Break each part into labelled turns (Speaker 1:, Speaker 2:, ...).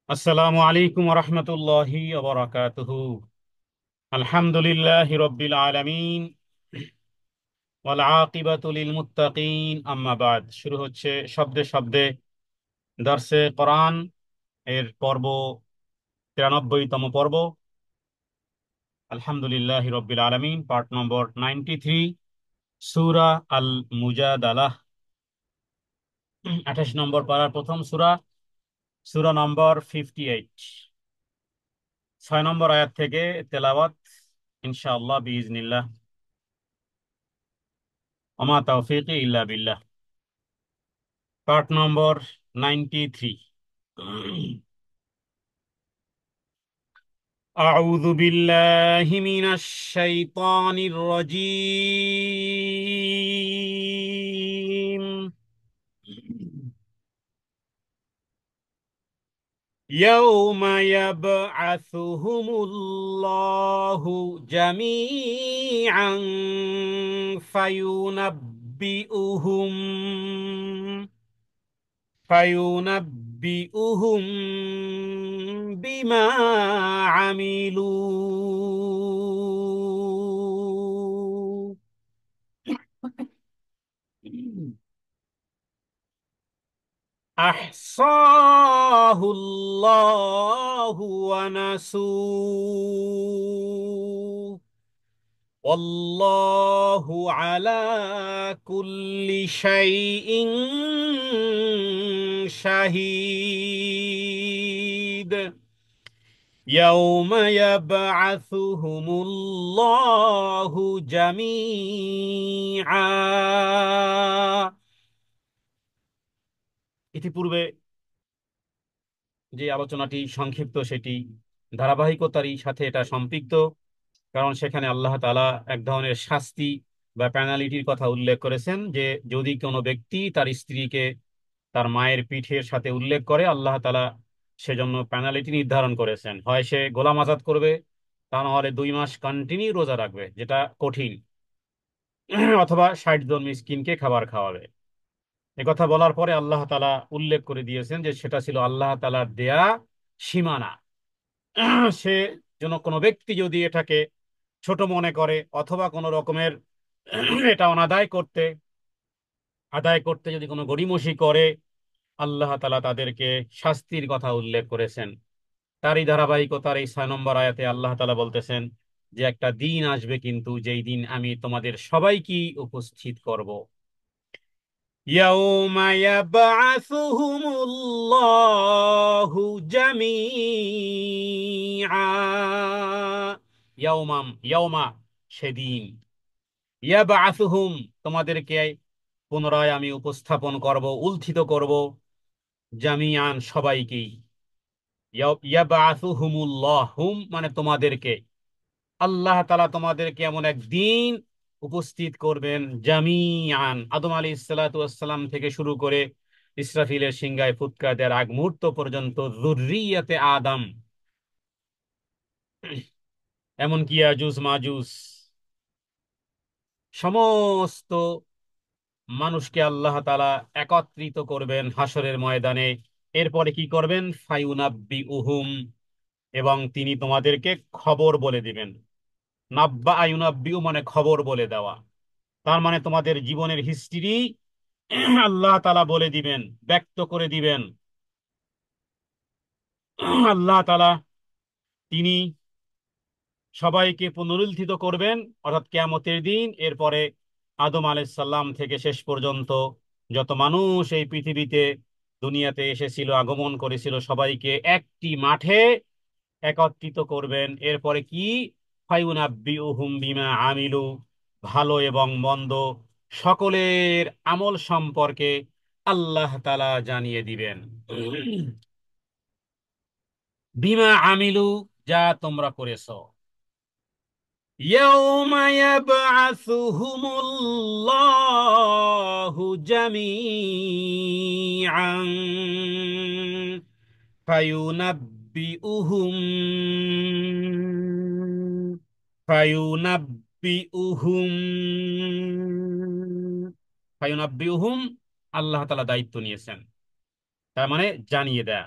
Speaker 1: আসসালামু আলাইকুম রহমতুল্লাহি ওয়া আলহামদুলিল্লাহি রাব্বিল আলামিন ওয়াল আকিবাতু লিল মুত্তাকিন আম্মা বাদ। শুরু হচ্ছে শব্দে শব্দে দর্সে কোরআন এর পর্ব 93তম পর্ব। আলহামদুলিল্লাহি রাব্বিল আলামিন, পার্ট নম্বর 93, সূরা আল মুজাদালাহ। 28 নম্বর পারার প্রথম সূরা, সূরা নম্বর 58। 6 নম্বর আয়াত থেকে তেলাওয়াত ইনশাআল্লাহ বিইজনিল্লাহ। ওমা তাওফীকি ইল্লা বিল্লাহ। Part number 93। أعوذ بالله من الشيطان الرجيم. يوم يبعثهم الله جميعا فينبئهم بما عملوا. أحصاه الله ونسوه والله على كل شيء شهيد. يوم يبعثهم الله جميعا. ইতিপূর্বে যে আলোচনাটি সংক্ষিপ্ত, সেটি ধারাবাহিকতারই সাথে এটা সম্পৃক্ত, কারণ সেখানে আল্লাহ তাআলা এক ধরনের শাস্তি বা পেনাল্টির কথা উল্লেখ করেছেন, যে যদি কোনো ব্যক্তি তার স্ত্রীকে তার মায়ের পিঠের সাথে উল্লেখ করে, আল্লাহ তাআলা সেজন্য পেনাল্টি নির্ধারণ করেছেন। হয় সে গোলাম আজাদ করবে, তা না হলে 2 মাস কন্টিনিউ রোজা রাখবে, যেটা কঠিন, অথবা 60 জন মিসকিনকে খাবার খাওয়াবে। কথা বলার পরে আল্লাহ তাআলা উল্লেখ করে দিয়েছেন যে সেটা ছিল আল্লাহ তাআলার দেয়া সীমানা। সে যেন কোনো ব্যক্তি যদি এটাকে ছোট মনে করে, অথবা কোনো রকমের এটা আদায় করতে যদি কোনো গড়িমসি করে, আল্লাহ তাআলা তাদেরকে শাস্তির কথা উল্লেখ করেছেন। তারই ধারাবাহিকতার এই 6 নম্বর আয়াতে আল্লাহ তাআলা বলতেছেন যে একটা দিন আসবে, কিন্তু যেই দিন আমি তোমাদের সবাইকে উপস্থিত করব। يوم يبعثهم الله جميعا. ইয়াউমা সেদিন, ইয়াবআসুহুম তোমাদেরকে পুনরায় আমি উপস্থাপন করব, উত্থিত করব, জামিআন সবাইকেই। ইয়াবআসুহুমুল্লাহ, হুম মানে তোমাদেরকে, আল্লাহ তাআলা তোমাদেরকে এমন একদিন উপস্থিত করবেন, জামিআন আদম আলাইহিস সালাতু ওয়াস সালাম থেকে শুরু করে ইসরাফিলের সিংহায় ফুৎকার দেওয়ার আগ মুহূর্ত পর্যন্ত, যুররিয়াতে আদম, এমনকি ইয়াজুজ মাজুজ, সমস্ত মানুষকে আল্লাহ তাআলা একত্রিত করবেন হাসরের ময়দানে। এরপরে কি করবেন? ফায়ুনাব্বিউহুম, এবং তিনি তোমাদেরকে খবর বলে দিবেন। নাব্বা আয়ুনাব্বিউ মানে খবর বলে দেওয়া, তার মানে তোমাদের জীবনের হিস্ট্রি আল্লাহ তাআলা বলে দিবেন, ব্যক্ত করে দিবেন। আল্লাহ তাআলা তিনি সবাইকে পুনরুত্থিত করবেন, অর্থাৎ কিয়ামতের দিন। এরপরে আদম আলাইহিস সালাম থেকে শেষ পর্যন্ত যত মানুষ এই পৃথিবীতে দুনিয়াতে এসেছিল, আগমন করেছিল, সবাইকে একটি মাঠে একত্রিত করবেন। এরপরে কি? ফায়ুনাব্বিউহুম বিমা আমিলু, ভালো এবং মন্দ সকলের আমল সম্পর্কে আল্লাহ তাআলা জানিয়ে দিবেন। বিমা আমিলু, যা তোমরা করেছো। يوم يبعثهم الله جميعا فينبئهم فينبئهم আল্লাহ তাআলা দায়িত্ব নিয়েছেন, তার মানে জানিয়ে দেয়া।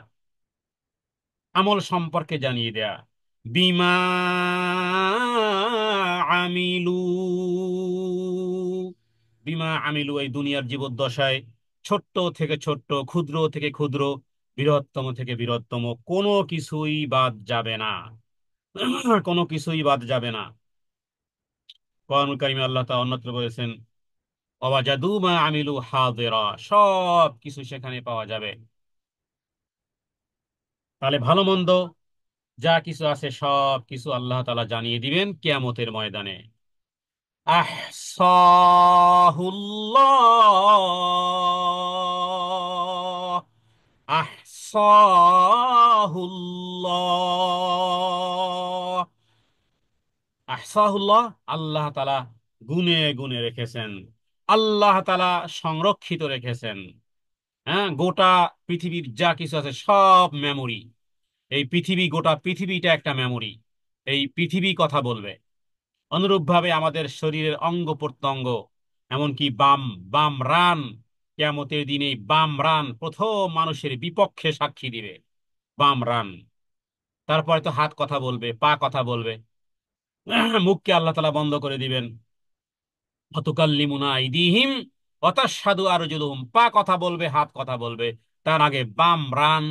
Speaker 1: আমল সম্পর্কে জানিয়ে দেয়া। বিমা আমিলু, বিমা আমিলু, এই দুনিয়ার জীবদ্দশায় ছোট্ট থেকে ছোট্ট, ক্ষুদ্র থেকে ক্ষুদ্র, বৃহত্তম থেকে বৃহত্তম কোনো কিছুই বাদ যাবে না। কোনো কিছুই বাদ যাবে না। কোরআনুল কারীমে আল্লাহ তাআলা অন্যত্র বলেছেন, ওয়াজাদু মা আমিলু হাদিরা, সব কিছু সেখানে পাওয়া যাবে। তাহলে ভালো মন্দ যা কিছু আছে সব কিছু আল্লাহ তাআলা জানিয়ে দিবেন কিয়ামতের ময়দানে। আহসাহুল্লাহ, আহসাহুল্লাহ, আহসাহুল্লাহ, আল্লাহ তাআলা গুনে গুনে রেখেছেন, আল্লাহ তাআলা সংরক্ষিত রেখেছেন। হ্যাঁ, গোটা পৃথিবীর যা কিছু আছে সব মেমোরি। এই পৃথিবী, গোটা পৃথিবীটা একটা মেমোরি, এই পৃথিবী কথা বলবে। অনুরূপভাবে আমাদের শরীরের অঙ্গ প্রত্যঙ্গ, এমনকি বাম বাম রান, কিয়ামতের দিনে বাম রান প্রথম মানুষের বিপক্ষে সাক্ষী দিবে, বাম রান। তারপরে তো হাত কথা বলবে, পা কথা বলবে, মুখকে আল্লাহ তাআলা বন্ধ করে দিবেন। অতুকাল্লিমুনা আইদিহিম ওয়া তাশহাদু আরজুলুহুম, পা কথা বলবে, হাত কথা বলবে, তার আগে বাম রান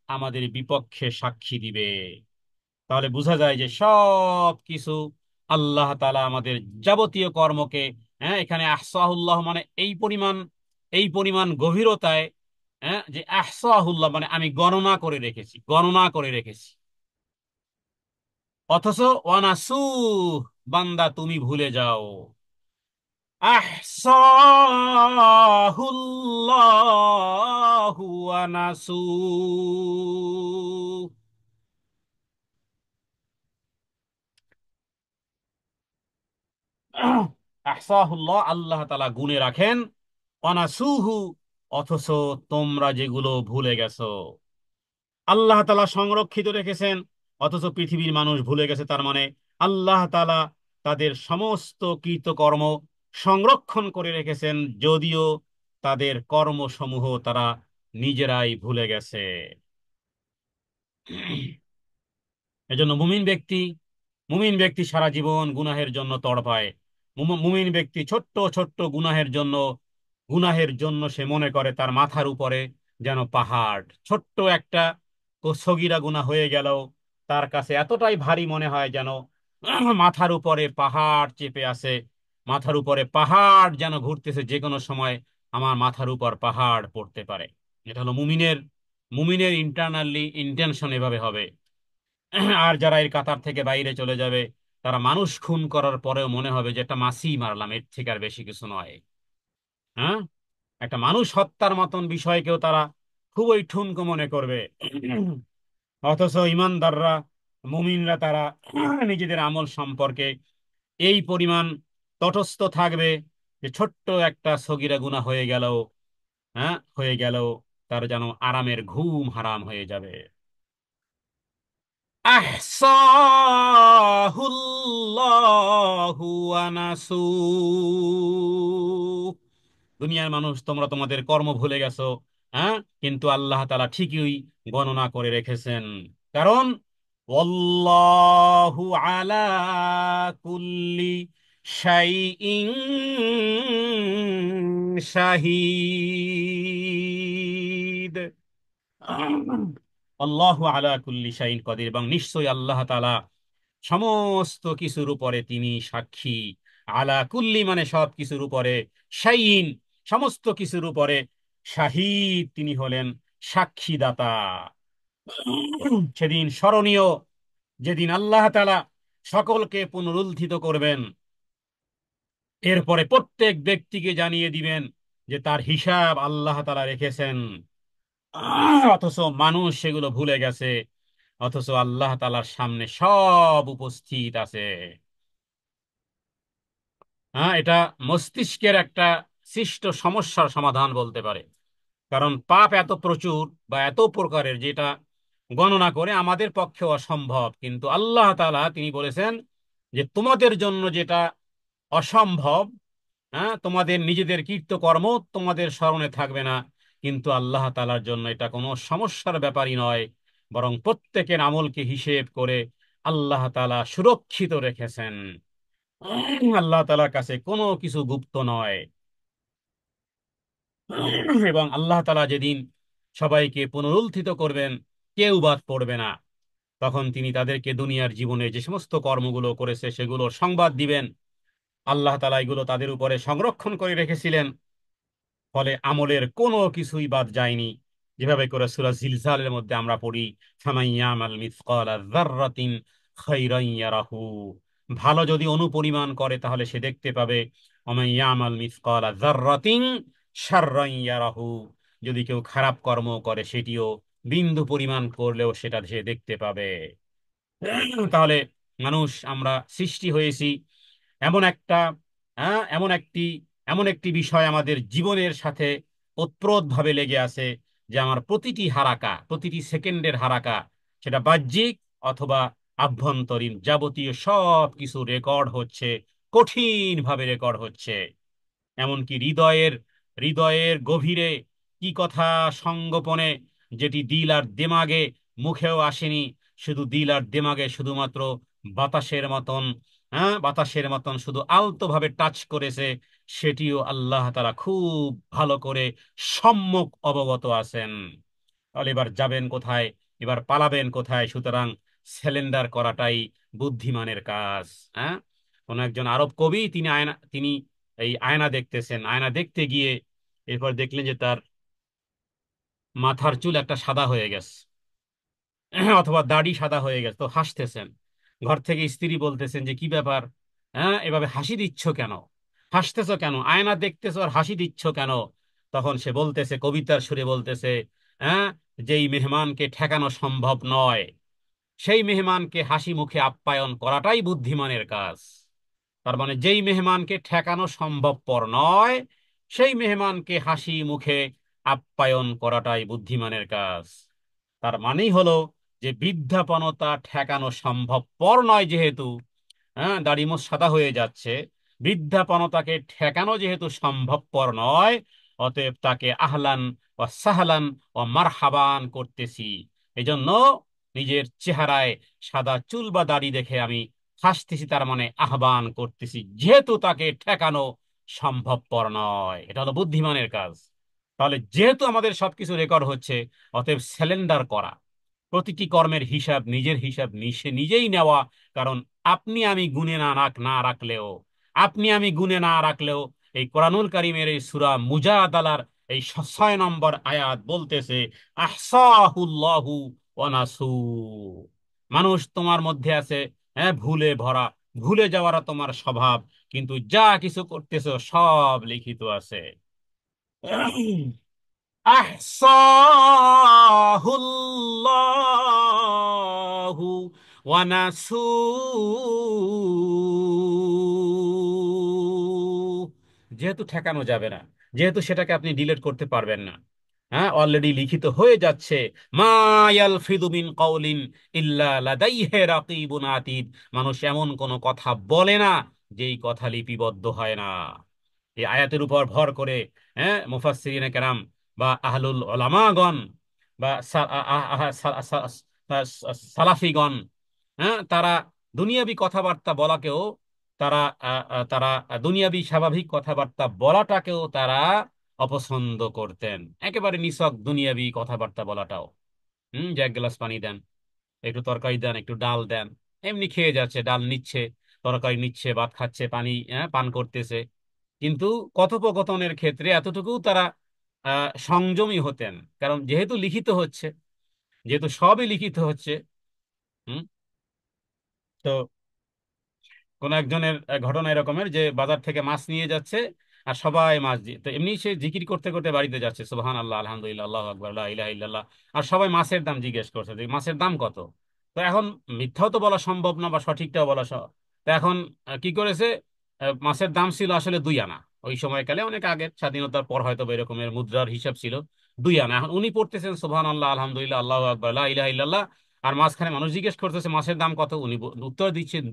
Speaker 1: আমাদের বিপক্ষে সাক্ষী দিবে। তাহলে বোঝা যায় যে সব কিছু আল্লাহ তাআলা আমাদের যাবতীয় কর্মকে, হ্যাঁ, এখানে আহসাহুল্লাহ মানে এই পরিমাণ গভীরতায়, হ্যাঁ, যে আহসাহুল্লাহ মানে আমি গণনা করে রেখেছি, গণনা করে রেখেছি। অথচ ওয়ানাসু, বান্দা তুমি ভুলে যাও। আহসাহুল্লাহু ওয়ানাসু, আহসাহুল্লাহ, আল্লাহ তাআলা গুনে রাখেন, অনাসুহু, অথচ তোমরা যেগুলো ভুলে গেছো। আল্লাহ তাআলা সংরক্ষিত রেখেছেন, অথচ পৃথিবীর মানুষ ভুলে গেছে। তার মানে আল্লাহ তাআলা তাদের সমস্ত কৃতকর্ম সংরক্ষণ করে রেখেছেন, যদিও তাদের কর্মসমূহ তারা নিজেরাই ভুলে গেছে। এজন্য মুমিন ব্যক্তি সারা জীবন গুনাহের জন্য তড়পায়। মুমিন ব্যক্তি ছোট্ট ছোট্ট গুনাহের জন্য সে মনে করে তার মাথার উপরে যেন পাহাড়। ছোট্ট একটা সগীরা গুনাহ হয়ে গেল, তার কাছে এতটাই ভারী মনে হয় যেন মাথার উপরে পাহাড় চেপে আছে, মাথার উপরে পাহাড় যেন ঘুরতেছে, যে কোনো সময় আমার মাথার উপর পাহাড় পড়তে পারে। এটা হলো মুমিনের মুমিনের ইন্টারনালি ইন্টেনশন এভাবে হবে। আর যারা এর কাতার থেকে বাইরে চলে যাবে, তারা মানুষ খুন করার পরেও মনে হবে যে একটা মাসি মারলাম, এর থেকে আর বেশি কিছু নয়। হ্যাঁ, একটা মানুষ হত্যার মতন বিষয়কেও তারা খুবই ঠুনকো মনে করবে। অথচ ইমানদাররা, মুমিনরা, তারা নিজেদের আমল সম্পর্কে এই পরিমাণ তটস্থ থাকবে যে ছোট্ট একটা সগীরা গুনাহ হয়ে গেল, হ্যাঁ, হয়ে গেল, তার যেন আরামের ঘুম হারাম হয়ে যাবে। আহসাহুল্লাহু ওয়া নাসু, দুনিয়ার মানুষ তোমরা তোমাদের কর্ম ভুলে গেছো, হ্যাঁ, কিন্তু আল্লাহ তাআলা ঠিকই গণনা করে রেখেছেন। কারণ ওয়াল্লাহু আলা কুল্লি শাইইন শাহিদ। আল্লাহু আলা কুল্লি শাইইন কদির, এবং নিশ্চয়ই আল্লাহ তাআলা সমস্ত কিছুর উপরে তিনি সাক্ষী। আলা কুল্লি মানে সব কিছুর উপরে, শাইইন সমস্ত কিছুর উপরে, শাহিদ তিনি হলেন সাক্ষীদাতা। সেদিন স্মরণীয়, যেদিন আল্লাহ তাআলা সকলকে পুনরুত্থিত করবেন, এরপরে প্রত্যেক ব্যক্তিকে জানিয়ে দিবেন যে তার হিসাব আল্লাহ তাআলা রেখেছেন। অথচ মানুষ সেগুলো ভুলে গেছে, অথচ আল্লাহ তাআলার সামনে সব উপস্থিত আছে। হ্যাঁ, এটা মস্তিষ্কের একটা সৃষ্ট সমস্যার সমাধান বলতে পারে। কারণ পাপ এত প্রচুর বা এত প্রকারের, যেটা গণনা করে আমাদের পক্ষে অসম্ভব, কিন্তু আল্লাহ তাআলা তিনি বলেছেন যে তোমাদের জন্য যেটা অসম্ভব, হ্যাঁ, তোমাদের নিজেদের কৃতকর্ম তোমাদের স্মরণে থাকবে না, কিন্তু আল্লাহ তাআলার জন্য এটা কোনো সমস্যার ব্যাপারই নয়। বরং প্রত্যেকের আমলকে হিসেব করে আল্লাহ তাআলা সুরক্ষিত রেখেছেন। আল্লাহ তাআলার কাছে কোনো কিছু গুপ্ত নয়। এবং আল্লাহ তাআলা যেদিন সবাইকে পুনরুত্থিত করবেন, কেউ বাদ পড়বে না। তখন তিনি তাদেরকে দুনিয়ার জীবনে যে সমস্ত কর্মগুলো করেছে সেগুলোর সংবাদ দিবেন। আল্লাহ তাআলা এগুলো তাদের উপরে সংরক্ষণ করে রেখেছিলেন, ফলে আমলের কোনো কিছুই বাদ যায়নি। যেভাবে করে সূরা জিলজালের মধ্যে আমরা পড়ি, ফামান ইয়ামাল মিসকালা যাররাতিন খাইরান ইয়ারাহু, ভালো যদি অনুপরিমাণ করে তাহলে সে দেখতে পাবে। ওমান ইয়ামাল মিসকালা যাররাতিন শাররান ইয়ারাহু, যদি কেউ খারাপ কর্ম করে সেটিও বিন্দু পরিমাণ করলেও সেটা সে দেখতে পাবে। তাহলে মানুষ আমরা সৃষ্টি হয়েছি এমন একটা, এমন একটি, এমন একটি বিষয় আমাদের জীবনের সাথে ওতপ্রোতভাবে লেগে আছে, যে আমার প্রতিটি হারাকা, প্রতিটি সেকেন্ডের হারাকা, সেটা বাহ্যিক অথবা আভ্যন্তরীণ, যাবতীয় সব কিছু রেকর্ড হচ্ছে, কঠিনভাবে রেকর্ড হচ্ছে। এমনকি হৃদয়ের, হৃদয়ের গভীরে কি কথা সংগোপনে, যেটি দিল আর দেমাগে মুখেও আসেনি, শুধু দিল আর দেমাগে শুধুমাত্র বাতাসের মতন, বাতাসের মতন শুধু আলতো ভাবে টাচ করেছে, সেটিও আল্লাহ তাআলা খুব ভালো করে সম্যক অবগত আছেন। তাহলে এবার যাবেন কোথায়, এবার পালাবেন কোথায়? সুতরাং সিলিন্ডার করাটাই বুদ্ধিমানের কাজ। হ্যাঁ, কোন একজন আরব কবি, তিনি এই আয়না দেখতেছেন, আয়না দেখতে গিয়ে এরপর দেখলেন যে তার মাথার চুল একটা সাদা হয়ে গেছে, অথবা দাড়ি সাদা হয়ে গেছে, তো হাসতেছেন। ঘর থেকে স্ত্রী বলতেছেন যে কি ব্যাপার, এভাবে হাসি দিচ্ছ কেন, হাসতেছো কেন, আয়না দেখতেছো আর হাসি দিচ্ছ কেন? তখন সে বলতেছে, কবিতার সুরে বলতেছে, হ্যাঁ, যেই মেহমানকে ঠেকানো সম্ভব নয়, সেই মেহমানকে হাসি মুখে আপ্যায়ন করাটাই বুদ্ধিমানের কাজ। তার মানে যেই মেহমানকে ঠেকানো সম্ভবপর নয়, সেই মেহমানকে হাসি মুখে আপ্যায়ন করাটাই বুদ্ধিমানের কাজ। তার মানেই হলো যে বৃদ্ধাপনতা ঠেকানো সম্ভবপর নয় যেহেতু, দাড়ি মোছ সাদা হয়ে যাচ্ছে, বৃদ্ধাপনতাকে ঠেকানো যেহেতু সম্ভবপর নয়, অতএব তাকে আহলান ও সাহলান ও মারহাবান করতেছি। এজন্য নিজের চেহারায় সাদা চুল বা দাড়ি দেখে আমি হাসতেছি, তার মানে আহ্বান করতেছি, যেহেতু তাকে ঠেকানো সম্ভবপর নয়। এটা হলো বুদ্ধিমানের কাজ। তাহলে যেহেতু আমাদের সবকিছু রেকর্ড হচ্ছে, অতএব স্যালেন্ডার করা, প্রতিটি কর্মের হিসাব, নিজের হিসাব নিজেই নেওয়া। কারণ আপনি আমি গুণে না রাখলেও, আপনি আমি গুণে না রাখলেও এই কোরআনুল কারীমের এই সূরা মুজাদালার এই 6 নম্বর আয়াত বলতেছে, আহসাহুল্লাহু ওয়া নাসু, মানুষ তোমার মধ্যে আছে, ভুলে ভরা, ভুলে যাওয়ার তোমার স্বভাব, কিন্তু যা কিছু করতেছো সব লিখিত আছে। আহসাহুল্লাহু ওয়া নাসু, যেহেতু ঠেকানো যাবে না, যেহেতু সেটাকে আপনি ডিলিট করতে পারবেন না, অলরেডি লিখিত হয়ে যাচ্ছে। মা ইয়ালফিযু মিন কাওলিন ইল্লা লাদাইহি রাকীবুন আতীদ, মানুষ এমন কোন কথা বলে না যেই কথা লিপিবদ্ধ হয় না। এই আয়াতের উপর ভর করে মুফাসসিরিনে কেরাম বা আহলুল উলামাগণ বা সালাফিগণ, তারা দুনিয়াবি কথাবার্তা বলাকেও, তারা তারা দুনিয়াবি স্বাভাবিক কথাবার্তা বলাটাকেও তারা অপছন্দ করতেন, একেবারে নিছক দুনিয়াবি কথাবার্তা বলাটাও। যে এক গ্লাস পানি দেন, একটু তরকারি দেন, একটু ডাল দেন, এমনি খেয়ে যাচ্ছে, ডাল নিচ্ছে, তরকারি নিচ্ছে, ভাত খাচ্ছে, পানি পান করতেছে। কিন্তু কথোপকথনের ক্ষেত্রে এতটুকু তারা সংযমী হতেন, কারণ যেহেতু লিখিত হচ্ছে, যেহেতু সবই লিখিত হচ্ছে। হুম তো কোন একজনের ঘটনা এরকমের যে বাজার থেকে মাছ নিয়ে যাচ্ছে, আর সবাই মাছ দিয়ে, তো এমনি সে জিকির করতে করতে বাড়িতে যাচ্ছে, সুবহান আল্লাহ, আলহামদুলিল্লাহ, আল্লাহু আকবার, লা ইলাহা ইল্লাল্লাহ, আর সবাই মাছের দাম জিজ্ঞেস করছে যে মাছের দাম কত। তো এখন মিথ্যাও তো বলা সম্ভব না বা সঠিকটাও বলা তো এখন কি করেছে, মাছের দাম ছিল আসলে 2 আনা। ওই সময়কালে অনেক আগে, স্বাধীনতার পর হয়তো বা এরকমের মুদ্রার হিসাব ছিল 2 আনা। এখন উনি পড়তেছেন সুবহান আল্লাহ, আলহামদুলিল্লাহ, আল্লাহু আকবার, লা ইলাহা ইল্লাল্লাহ, আর মাঝখানে মানুষ জিজ্ঞেস করতেছে মাছের দাম কত, উনি উত্তর দিচ্ছেন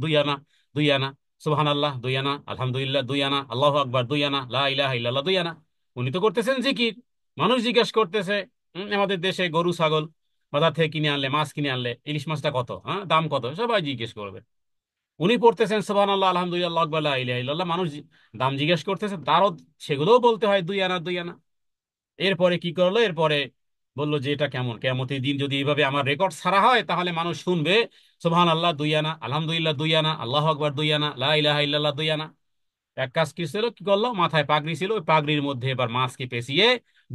Speaker 1: 2 আনা, 2 আনা, সুবহান আল্লাহ 2 আনা, আলহামদুলিল্লাহ 2 আনা, আল্লাহু আকবার 2 আনা, লা ইলাহা ইল্লাল্লাহ 2 আনা। উনি তো করতেছেন জিকির, মানুষ জিজ্ঞেস করতেছে। আমাদের দেশে গরু ছাগল বাজার থেকে কিনে আনলে, মাছ কিনে আনলে, ইলিশ মাছটা কত, হ্যাঁ দাম কত, সবাই জিজ্ঞেস করবে। উনি পড়তেছেন সুবহানাল্লাহ আলহামদুলিল্লাহ আল্লাহু আকবার লা ইলাহা ইল্লাল্লাহ, মানুষ দাম জিজ্ঞেস করতেছে, তারও সেগুলোও বলতে হয় 2 আনা 2 আনা। এরপরে কি করলো, এরপরে বললো যে এটা কেমন, কিয়ামতের দিন যদি এইভাবে আমার রেকর্ড ছাড়া হয় তাহলে মানুষ শুনবে সুবহানাল্লাহ 2 আনা, আলহামদুলিল্লাহ 2 আনা, আল্লাহু আকবার 2 আনা, লা ইলাহা ইল্লাল্লাহ 2 আনা। এক কাজ কি ছিল, কি করলো, মাথায় পাগড়ি ছিল, ওই পাগড়ির মধ্যে এবার মাছকে পেঁচিয়ে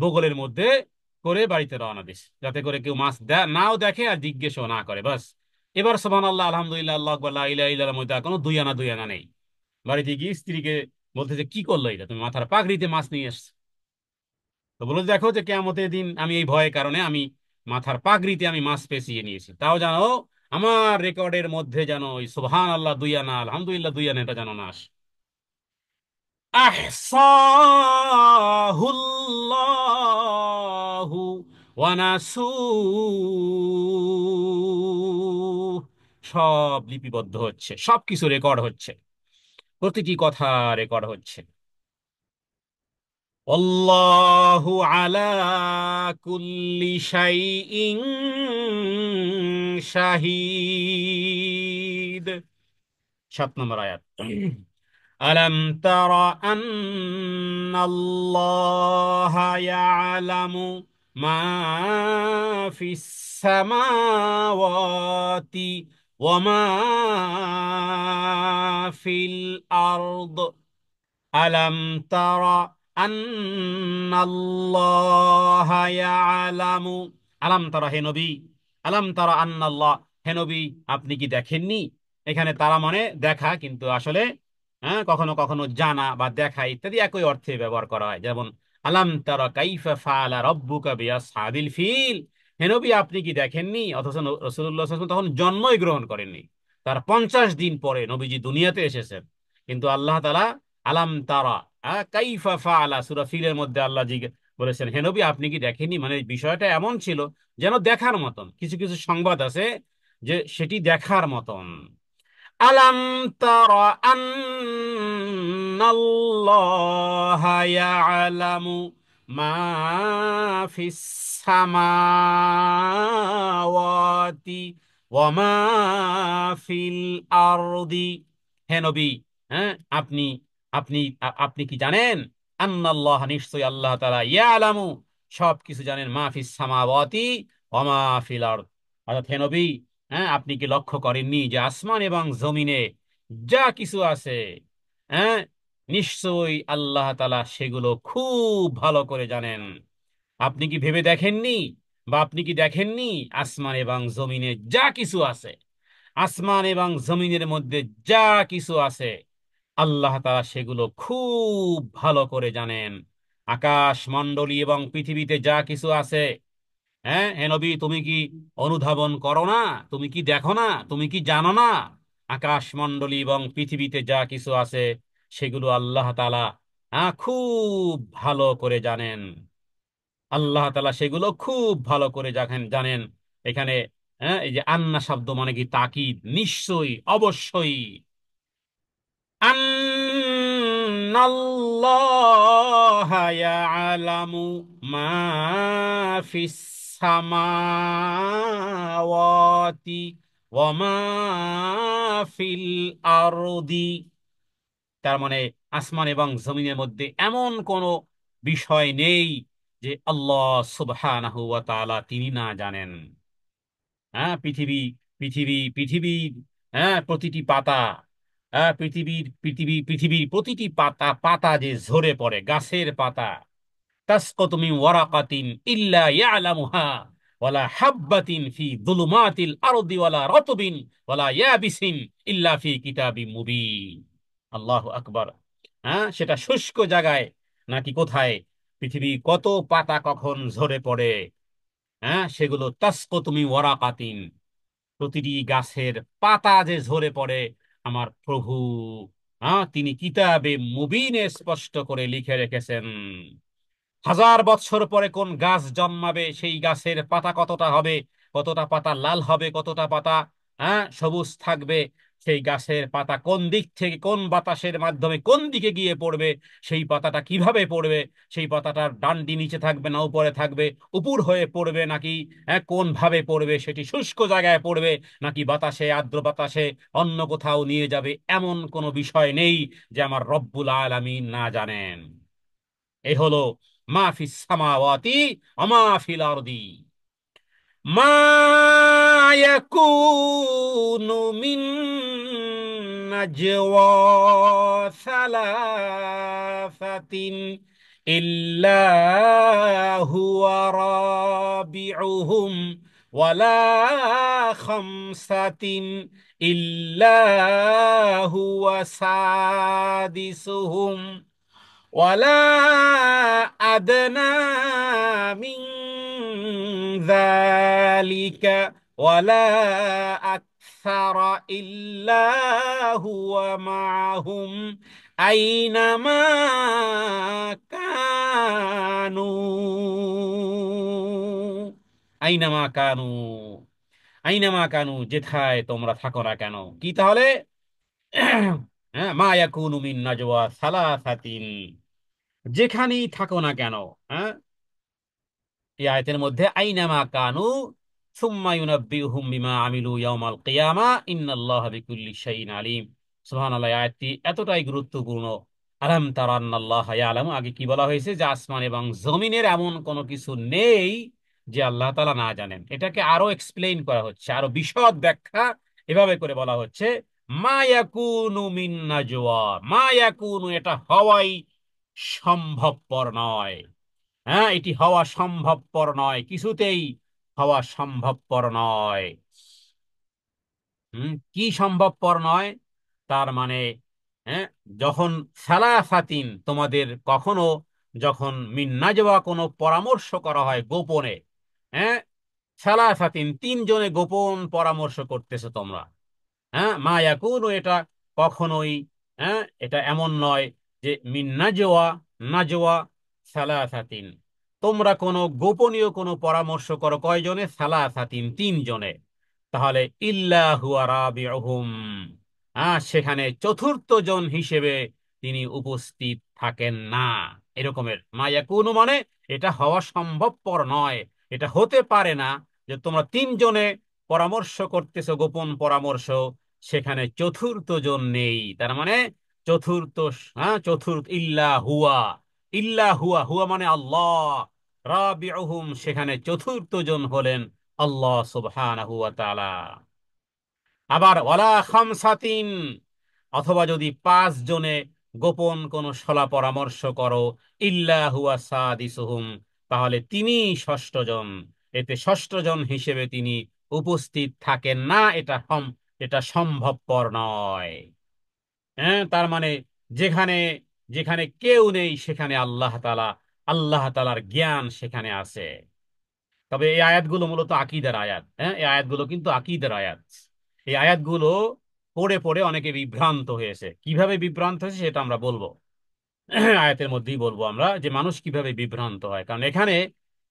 Speaker 1: বগলের মধ্যে করে বাড়িতে রওনা দিস, যাতে করে কেউ মাছ নাও দেখে আর জিজ্ঞেসও না করে। বাস এবার সুবহানাল্লাহ আলহামদুলিল্লাহ আল্লাহু আকবার লা ইলাহা ইল্লাল্লাহর মধ্যে আর কোনো 2 আনা 2 আনা নেই। বাড়িতে গিয়ে স্ত্রীকে বলতেছে, কি করলো এটা, তুমি মাথার পাগড়িতে মাছ নিয়ে এসছো। তো বলে, দেখো যে কিয়ামতের দিন আমি এই ভয়ের কারণে আমি মাথার পাগড়িতে আমি মাছ পেঁচিয়ে নিয়েছি, তাও জানো আমার রেকর্ডের মধ্যে যেন ওই সুবহানাল্লাহ 2 আনা আলহামদুলিল্লাহ 2 আনা এটা যেন না আসে। আহসাহুল্লাহু ওয়া নাসূহ, সব লিপিবদ্ধ হচ্ছে, সবকিছু রেকর্ড হচ্ছে, প্রতিটি কথা রেকর্ড হচ্ছে। আল্লাহু আলা কুল্লি শাইইন শাহিদ। 7 নম্বর আয়াত। আলাম তারা আন্নাল্লাহা ইয়ালামু মা ফিস সামাওয়াতি ওয়া মা ফিল আরদ। আলাম তারা আন্নাল্লাহা ইয়ালামু, আলাম তারা হে নবী, আলাম তারা আন্নাল্লাহ হে নবী, আপনি কি দেখেননি। এখানে তারা মানে দেখা, কিন্তু আসলে হ্যাঁ কখনো কখনো জানা বা দেখা ইত্যাদি একই অর্থে ব্যবহার করা হয়। যেমন আলাম তারা কাইফা ফাআলা রাব্বুকা বিআসহাবিল ফিল, হে নবী আপনি কি দেখেননি, অথচ রাসূলুল্লাহ সাল্লাল্লাহু আলাইহি ওয়াসাল্লাম তখন জন্মই গ্রহণ করেননি, তার 50 দিন পরে নবীজি দুনিয়াতে এসেছেন। কিন্তু আল্লাহ তাআলা আলাম তারা কাইফা ফাআলা, সূরা ফিলের মধ্যে আল্লাহ জি বলেছেন, হে নবী আপনি কি দেখেননি, মানে বিষয়টা এমন ছিল যেন দেখার মতন, কিছু কিছু সংবাদ আছে যে সেটি দেখার মতন। আলাম তারা আন্নাল্লাহা ইয়ালামু মা ফিস সামাওয়াতি ওয়া মা ফিল আরদি, হে নবী, হ্যাঁ আপনি আপনি আপনি কি জানেন, আন্নাল্লাহ নিশ্চয়ই আল্লাহ তাআলা ইয়ালামু সব কিছু জানেন, মা ফিস সামাওয়াতি ওয়া মা ফিল আরদ। অর্থাৎ হে নবী, হ্যাঁ আপনি কি লক্ষ্য করেননি যে আসমান এবং জমিনে যা কিছু আছে, হ্যাঁ নিশ্চয়ই আল্লাহ তাআলা সেগুলো খুব ভালো করে জানেন। আপনি কি ভেবে দেখেননি, বা আপনি কি দেখেননি আসমান এবং জমিনে যা কিছু আছে, আসমান এবং জমিনের মধ্যে যা কিছু আছে আল্লাহ তাআলা সেগুলো খুব ভালো করে জানেন। আকাশ মণ্ডলী এবং পৃথিবীতে যা কিছু আছে, হ্যাঁ হে নবী তুমি কি অনুধাবন করো না, তুমি কি দেখো না, তুমি কি জানো না, আকাশমণ্ডলী এবং পৃথিবীতে যা কিছু আছে সেগুলো আল্লাহ তাআলা খুব ভালো করে জানেন। আল্লাহ তাআলা সেগুলো খুব ভালো করে জানেন। এখানে এই যে আন্না শব্দ মানে কি তাকিদ, নিশ্চয়ই, অবশ্যই। আন্নাল্লাহা ইয়ালামু মা ফিস সামাওয়াতি ওয়া মা ফিল আরদি, তার মানে আসমান এবং জমিনের মধ্যে এমন কোনো বিষয় নেই যে আল্লাহ সুবহানাহু ওয়া তাআলা তিনি না জানেন। হ্যাঁ পৃথিবীর প্রতিটি পাতা, পৃথিবীর প্রতিটি পাতা পাতা যে ঝরে পড়ে, গাছের পাতা, তাসকাতু মিন ওয়ারাকাতিন ইল্লা ইয়ালামুহা ওয়ালা হাববাতিন ফি যুলুমাতিল আরদি ওয়ালা রাতবিন ওয়ালা ইয়াবিসিন ইল্লা ফি কিতাবিম মুবিন। আল্লাহু আকবার। সেটা শুষ্ক জায়গায় নাকি কোথায়, পৃথিবী কত পাতা কখন ঝরে পড়ে, সেগুলো তাসকাতু মিন ওয়ারাকাতিন, প্রতিটি গাছের পাতা যে ঝরে পড়ে আমার প্রভু তিনি কিতাবে মুবিনে স্পষ্ট করে লিখে রেখেছেন। 1000 বছর পরে কোন গাছ জন্মাবে, সেই গাছের পাতা কতটা হবে, কতটা পাতা লাল হবে, কতটা পাতা সবুজ থাকবে, সেই গাছের পাতা কোন দিক থেকে, কোন বাতাসের মাধ্যমে কোন দিকে গিয়ে পড়বে, সেই পাতাটা কিভাবে পড়বে, সেই পাতাটার ডান্ডি নিচে থাকবে না উপরে থাকবে, উপর হয়ে পড়বে নাকি কোন ভাবে পড়বে, সেটি শুষ্ক জায়গায় পড়বে নাকি বাতাসে, আর্দ্র বাতাসে অন্য কোথাও নিয়ে যাবে, এমন কোনো বিষয় নেই যে আমার রব্বুল আলামিন না জানেন। এই হলো মা ফিস সামাওয়াতি ওয়া মা ফিল আরদি। মা ইয়াকুনু মিন নাজওয়া সালাসাতিন ইল্লা হুয়া রাবিউহুম ওয়ালা খামসাতিন ইল্লা হুয়া সাদিসুহুম ওয়ালা আদনা মিন যালিকা ওয়ালা আকসারা ইল্লা হুয়া মাআহুম আইনামা কানু, আইনামা কানু, আইনামা কানু, যেথায় তোমরা থাকো না কেন। কি তাহলে? হ্যাঁ, মা ইয়াকুনু মিন নাজওয়া সালাসাতিন, যেখানেই থাকো না কেন। হ্যাঁ, এই আয়াতের মধ্যে আইনামা কানু সুম্মা ইউনাব্বিউহুম বিমা আমিলু ইয়াউমাল কিয়ামা ইন্নাল্লাহা বিকুল্লি শাইইন আলিম। সুবহানাল্লাহ, এই আয়াতটি এতটাই গুরুত্বপূর্ণ। আলাম তারা আন্নাল্লাহা ইয়ালামু, আগে কি বলা হয়েছে? যে আসমান এবং জমিনের এমন কোনো কিছু নেই যে আল্লাহ তাআলা না জানেন। এটাকে আরো এক্সপ্লেইন করা হচ্ছে, আরো বিশদ ব্যাখ্যা এভাবে করে বলা হচ্ছে, মা ইয়াকুনু মিন নাজওয়া, মা ইয়াকুনু, এটা হওয়াই সম্ভবপর নয়। হ্যাঁ, এটি হওয়া সম্ভবপর নয়, কিছুতেই হওয়া সম্ভবপর নয়। কি সম্ভবপর নয়? তার মানে, হ্যাঁ, যখন সালাসাতিন, তোমাদের কখনো যখন মিন্নাজওয়া, কোনো পরামর্শ করা হয় গোপনে, হ্যাঁ, সালাসাতিন, তিনজনে গোপন পরামর্শ করতেছো তোমরা। হ্যাঁ, মা ইয়াকুনু, এটা কখনোই, হ্যাঁ, এটা এমন নয় যে মিন নাজওয়া, নাজওয়া সালাসাতিন, তোমরা কোনো গোপনীয় কোনো পরামর্শ করো কয়জনে? সালাসাতিন, তিনজনে। তাহলে ইল্লা হুয়া রাবিউহুম, হ্যাঁ, সেখানে চতুর্থ জন হিসেবে তিনি উপস্থিত থাকেন না। এরকমের মা ইয়াকুনু মানে এটা হওয়া সম্ভবপর নয়, এটা হতে পারে না যে তোমরা তিনজনে পরামর্শ করতেছো, গোপন পরামর্শ, সেখানে চতুর্থ জন নেই। তার মানে চতুর্থ, হ্যাঁ, চতুর্থ, ইল্লা হুয়া, ইল্লা হুয়া, হুয়া মানে আল্লাহ, রাবিউহুম, সেখানে চতুর্থ জন হলেন আল্লাহ সুবহানাহু ওয়া তাআলা। আবার ওয়ালা খামসাতিন, অথবা যদি পাঁচ জনে গোপন কোন সলা পরামর্শ করো, ইল্লা হুয়া সাদিসুহুম, তাহলে তিনি ষষ্ঠ জন, এতে ষষ্ঠ জন হিসেবে তিনি উপস্থিত থাকেন না, এটা সম্ভবপর নয়। হ্যাঁ, তার মানে যেখানে, যেখানে কেউ নেই সেখানে আল্লাহ তাআলা, আল্লাহ তাআলার জ্ঞান সেখানে আছে। তবে এই আয়াতগুলো মূলত আকীদার আয়াত। হ্যাঁ, এই আয়াতগুলো কিন্তু আকীদার আয়াত। এই আয়াতগুলো পড়ে পড়ে অনেকে বিভ্রান্ত হয়েছে। কিভাবে বিভ্রান্ত হয়েছে সেটা আমরা বলবো, আয়াতের মধ্যেই বলবো আমরা, যে মানুষ কিভাবে বিভ্রান্ত হয়। কারণ এখানে,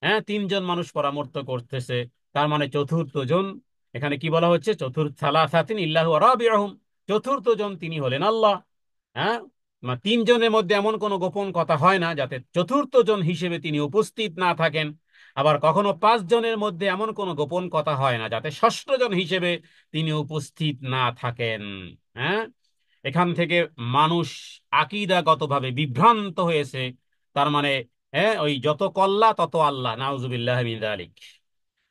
Speaker 1: হ্যাঁ, তিনজন মানুষ পরামর্শ করতেছে, তার মানে চতুর্থ জন। এখানে কি বলা হচ্ছে? চতুর্থ সালাসাতিন ইল্লাহু রাবিউহুম, চতুর্থ জন তিনি হলেন আল্লাহ। হ্যাঁ, তিনজনের মধ্যে এমন কোনো গোপন কথা হয় না যাতে চতুর্থ জন হিসেবে তিনি উপস্থিত না থাকেন। আবার কখনো পাঁচ জনের মধ্যে এমন কোনো গোপন কথা হয় না যাতে ষষ্ঠ জন হিসেবে তিনি উপস্থিত না থাকেন। হ্যাঁ, এখান থেকে মানুষ আকীদাগতভাবে বিভ্রান্ত হয়েছে। তার মানে, হ্যাঁ, ওই যত কল্লা তত আল্লাহ, নাউজুবিল্লাহ মিন যালিক।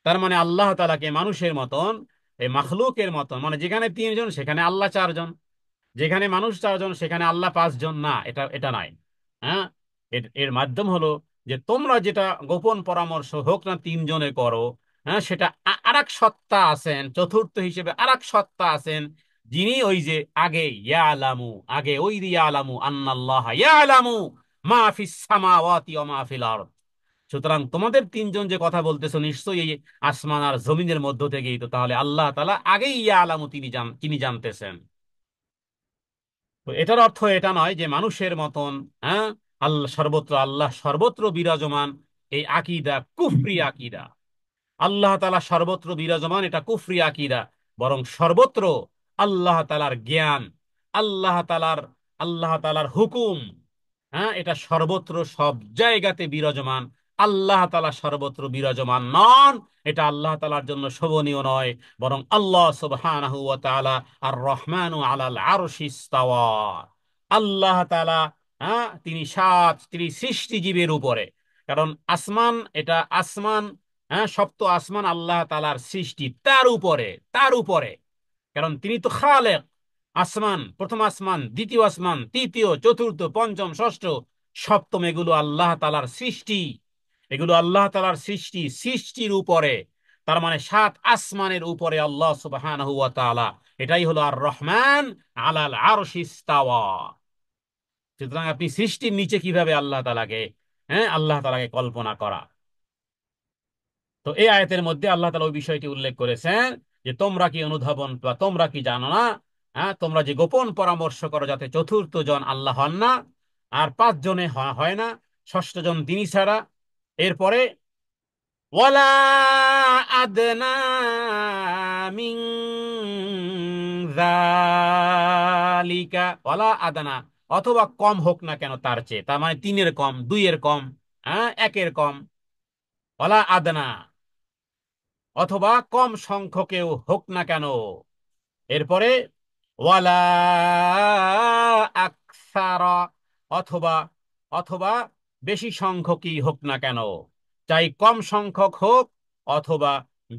Speaker 1: তার মানে আল্লাহ তাআলাকে মানুষের মতন, এই মাখলুকের মতন, মানে যেখানে তিনজন সেখানে আল্লাহ চারজন, যেখানে মানুষ চারজন সেখানে আল্লাহ পাঁচজন, না, এটা এটা নাই। হ্যাঁ, এর এর মাধ্যম হলো যে তোমরা যেটা গোপন পরামর্শ হোক না তিনজনে করো, হ্যাঁ, সেটা আরেক সত্তা আছেন, চতুর্থ হিসেবে আরেক সত্তা আছেন, যিনি ওই যে আগে ইয়ালামু, আগে ওই ইয়ালামু আন্নাল্লাহ ইয়ালামু মা ফিস সামাওয়াতি ওয়া মা ফিল আরদ। সুতরাং তোমাদের তিনজন যে কথা বলতেছো নিশ্চয়ই এই আসমান আর জমিনের মধ্য থেকেই, তো তাহলে আল্লাহ তাআলা আগেই ইয়ালামু, তিনি জানতেছেন। তো এটার অর্থ এটা নয় যে মানুষের মতন, হ্যাঁ, আল্লাহ সর্বত্র বিরাজমান, এই আকীদা কুফরি আকীদা। আল্লাহ তাআলা সর্বত্র বিরাজমান, এটা কুফরি আকীদা। বরং সর্বত্র আল্লাহ তাআলার জ্ঞান, আল্লাহ তাআলার আল্লাহ তাআলার হুকুম, হ্যাঁ, এটা সর্বত্র সব জায়গাতে বিরাজমান। আল্লাহ তাআলা সর্বত্র বিরাজমান নন, এটা আল্লাহ তাআলার জন্য শোভনীয় নয়। বরং আল্লাহ সুবহানাহু ওয়া তাআলা আর রহমানু আলাল আরশি ইস্তাওয়া, আল্লাহ তাআলা, হ্যাঁ, তিনি সৃষ্টিজীবের উপরে। কারণ আসমান, এটা আসমান, হ্যাঁ, সপ্ত আসমান আল্লাহ তাআলার সৃষ্টি, তার উপরে, তার উপরে। কারণ তিনি তো খালেক। আসমান, প্রথম আসমান, দ্বিতীয় আসমান, তৃতীয়, চতুর্থ, পঞ্চম, ষষ্ঠ, সপ্তম, এগুলো আল্লাহ তাআলার সৃষ্টি। এগুলো আল্লাহ তাআলার সৃষ্টি, সৃষ্টির উপরে। তার মানে সাত আসমানের উপরে আল্লাহ সুবহানাহু ওয়া তাআলা। এটাই হলো আর রহমান আলাল আরশি ইস্তাওয়া। সুতরাং আপনি সৃষ্টির নিচে কিভাবে আল্লাহ তাআলাকে, হ্যাঁ, আল্লাহ তাআলাকে কল্পনা করা। তো এই আয়াতের মধ্যে আল্লাহ তাআলা ওই বিষয়টি উল্লেখ করেছেন যে তোমরা কি অনুধাবন বা তোমরা কি জানো না, হ্যাঁ, তোমরা যে গোপন পরামর্শ করো যাতে চতুর্থ জন আল্লাহ হন না, আর পাঁচ জনে হয় না, ষষ্ঠ জন তিনি ছাড়া। এরপরে ওয়ালা আদনা মিন যালিকা, ওয়ালা আদনা, অথবা কম হোক না কেন তার চেয়ে, তার মানে তিনের কম, দুইয়ের কম, হ্যাঁ, একের কম। ওয়ালা আদনা, অথবা কম সংখ্যকেও হোক না কেন। এরপরে ওয়ালা আকসারা, অথবা, অথবা বেশি সংখ্যকই হোক না কেন, চাই কম সংখ্যক হোক অথবা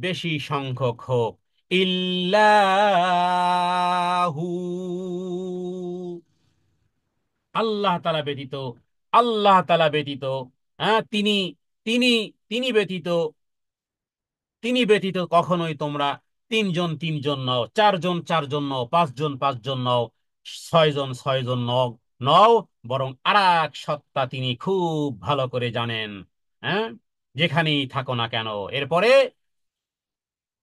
Speaker 1: বেশি সংখ্যক হোক, ইল্লাহু, আল্লাহ তাআলা ব্যতীত, আল্লাহ তাআলা ব্যতীত, হ্যাঁ, তিনি তিনি তিনি ব্যতীত, তিনি ব্যতীত কখনোই তোমরা তিনজন তিনজন নও, চারজন চারজন নও, পাঁচজন পাঁচজন নও, ছয়জন ছয়জন নও, নও, বরং আর এক সত্তা তিনি খুব ভালো করে জানেন, হ্যাঁ, যেখানেই থাকো না কেন। এরপরে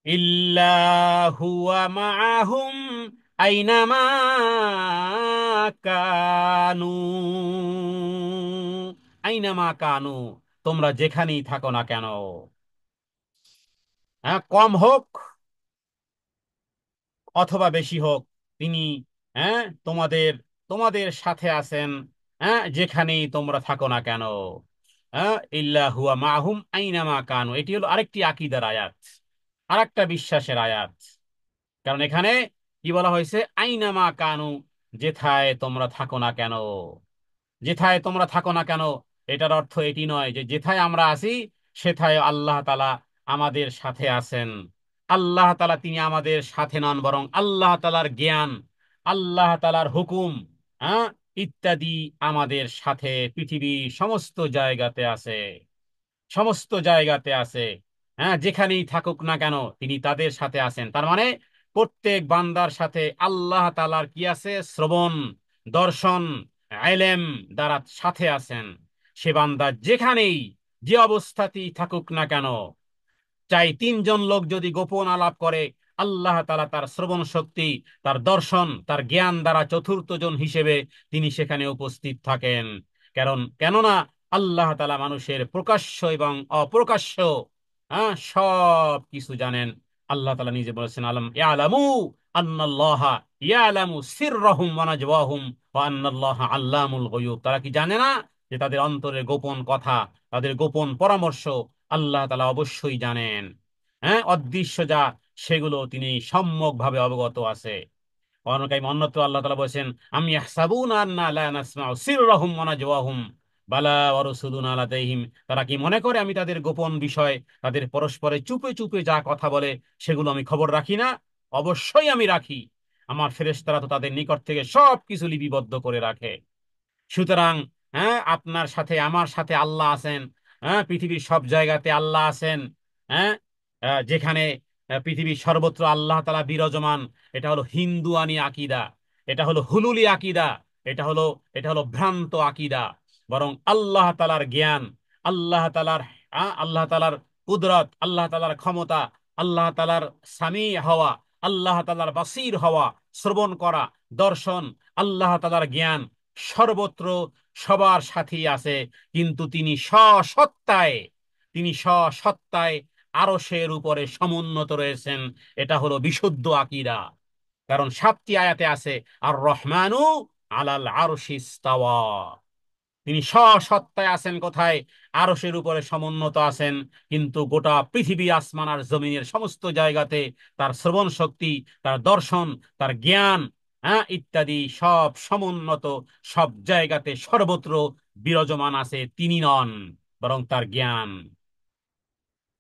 Speaker 1: ইল্লাহু ওয়া মাআহুম আইনামা কানু, আইনামা কানু, তোমরা যেখানেই থাকো না কেন, হ্যাঁ, কম হোক অথবা বেশি হোক, তিনি, হ্যাঁ, তোমাদের তোমাদের সাথে আছেন, হ্যাঁ, যেখানেই তোমরা থাকো না কেন। হ্যাঁ, ইল্লা হুয়া মাহুম আইনামা কানু, এটি হলো আরেকটি আকীদার আয়াত, আরেকটা বিশ্বাসের আয়াত। কারণ এখানে কি বলা হয়েছে, আইনামা কানু, যেথায় তোমরা থাকো না কেন। যেথায় তোমরা থাকো না কেন, এটার অর্থ এটি নয় যে যেথায় আমরা আছি সেথায় আল্লাহ তাআলা আমাদের সাথে আছেন। আল্লাহ তাআলা তিনি আমাদের সাথে নন, বরং আল্লাহ তাআলার জ্ঞান, আল্লাহ তাআলার হুকুম, হ্যাঁ, ইত্যাদি আমাদের সাথে পৃথিবীর সমস্ত জায়গাতে আছে, সমস্ত জায়গাতে আছে। হ্যাঁ, যেখানেই থাকুক না কেন তিনি তাদের সাথে আছেন। তার মানে প্রত্যেক বান্দার সাথে আল্লাহ তাআলার কি আছে, শ্রবণ, দর্শন, ইলম দ্বারা সাথে আছেন। সে বান্দা যেখানেই যে অবস্থাতেই থাকুক না কেন, চাই তিনজন লোক যদি গোপন আলাপ করে, আল্লাহ তাআলা তার শ্রবণ শক্তি, তার দর্শন, তার জ্ঞান দ্বারা চতুর্থ জন হিসেবে তিনি সেখানে উপস্থিত থাকেন। কেননা আল্লাহ তাআলা মানুষের প্রকাশ্য এবং অপ্রকাশ্য, হ্যাঁ, সব কিছু জানেন। আল্লাহ তাআলা নিজে বলেছেন, আলম ইয়ালামু আন্নাল্লাহা ইয়ালামু সিররাহুম ওয়া নাজওয়াহুম ওয়া আন্নাল্লাহা আল্লামুল গায়ুব, তারা কি জানে না যে তাদের অন্তরের গোপন কথা, তাদের গোপন পরামর্শ আল্লাহ তাআলা অবশ্যই জানেন। হ্যাঁ, অদৃশ্য যা, সেগুলো তিনি সম্যক ভাবে অবগত আছে। অন্যত্র আল্লাহ তাআলা বলেছেন, আম ইয়াহসাবুনা আন্না লা নাসমাউ সিররাহুম ওয়া নাজওয়াহুম বালা ওয়া রাসূলুনা লাদাইহিম, তারা কি মনে করে আমি তাদের গোপন বিষয়, তাদের পরস্পরে চুপে চুপে যা কথা বলে সেগুলো আমি খবর রাখি না? অবশ্যই আমি রাখি। আমার ফেরেশতারা তো তাদের নিকট থেকে সব কিছু লিপিবদ্ধ করে রাখে। সুতরাং, হ্যাঁ, আপনার সাথে আমার সাথে আল্লাহ আছেন, হ্যাঁ, পৃথিবীর সব জায়গাতে আল্লাহ আছেন, হ্যাঁ, যেখানে পৃথিবীর সর্বত্র আল্লাহ তাআলা বিরাজমান। এটা হলো হিন্দুয়ানি আকীদা, এটা হলো হুলুলি আকীদা, এটা হলো এটা হলো ভ্রান্ত আকীদা। বরং আল্লাহ তাআলার জ্ঞান, আল্লাহ তাআলার, আল্লাহ তাআলার কুদরত, আল্লাহ তাআলার ক্ষমতা, আল্লাহ তাআলার সামি হওয়া, আল্লাহ তাআলার বাসির হওয়া, শ্রবণ করা, দর্শন, আল্লাহ তাআলার জ্ঞান সর্বত্র সবার সাথেই আছে। কিন্তু স্বসত্তায় তিনি স্বসত্তায় আরশের উপরে সমুন্নত রয়েছেন। এটা হলো বিশুদ্ধ আকীদা। কারণ 7টি আয়াতে আছে আর রহমানু আলাল আরশি ইস্তাওয়া, তিনি সত্তায় আছেন কোথায়? আরশের উপরে সমুন্নত আছেন। কিন্তু গোটা পৃথিবী, আসমান আর জমিনের সমস্ত জায়গাতে তার শ্রবণ শক্তি, তার দর্শন, তার জ্ঞান, হ্যাঁ, ইত্যাদি সব সমুন্নত, সব জায়গাতে সর্বত্র বিরাজমান আছে তিনি নন, বরং তার জ্ঞান।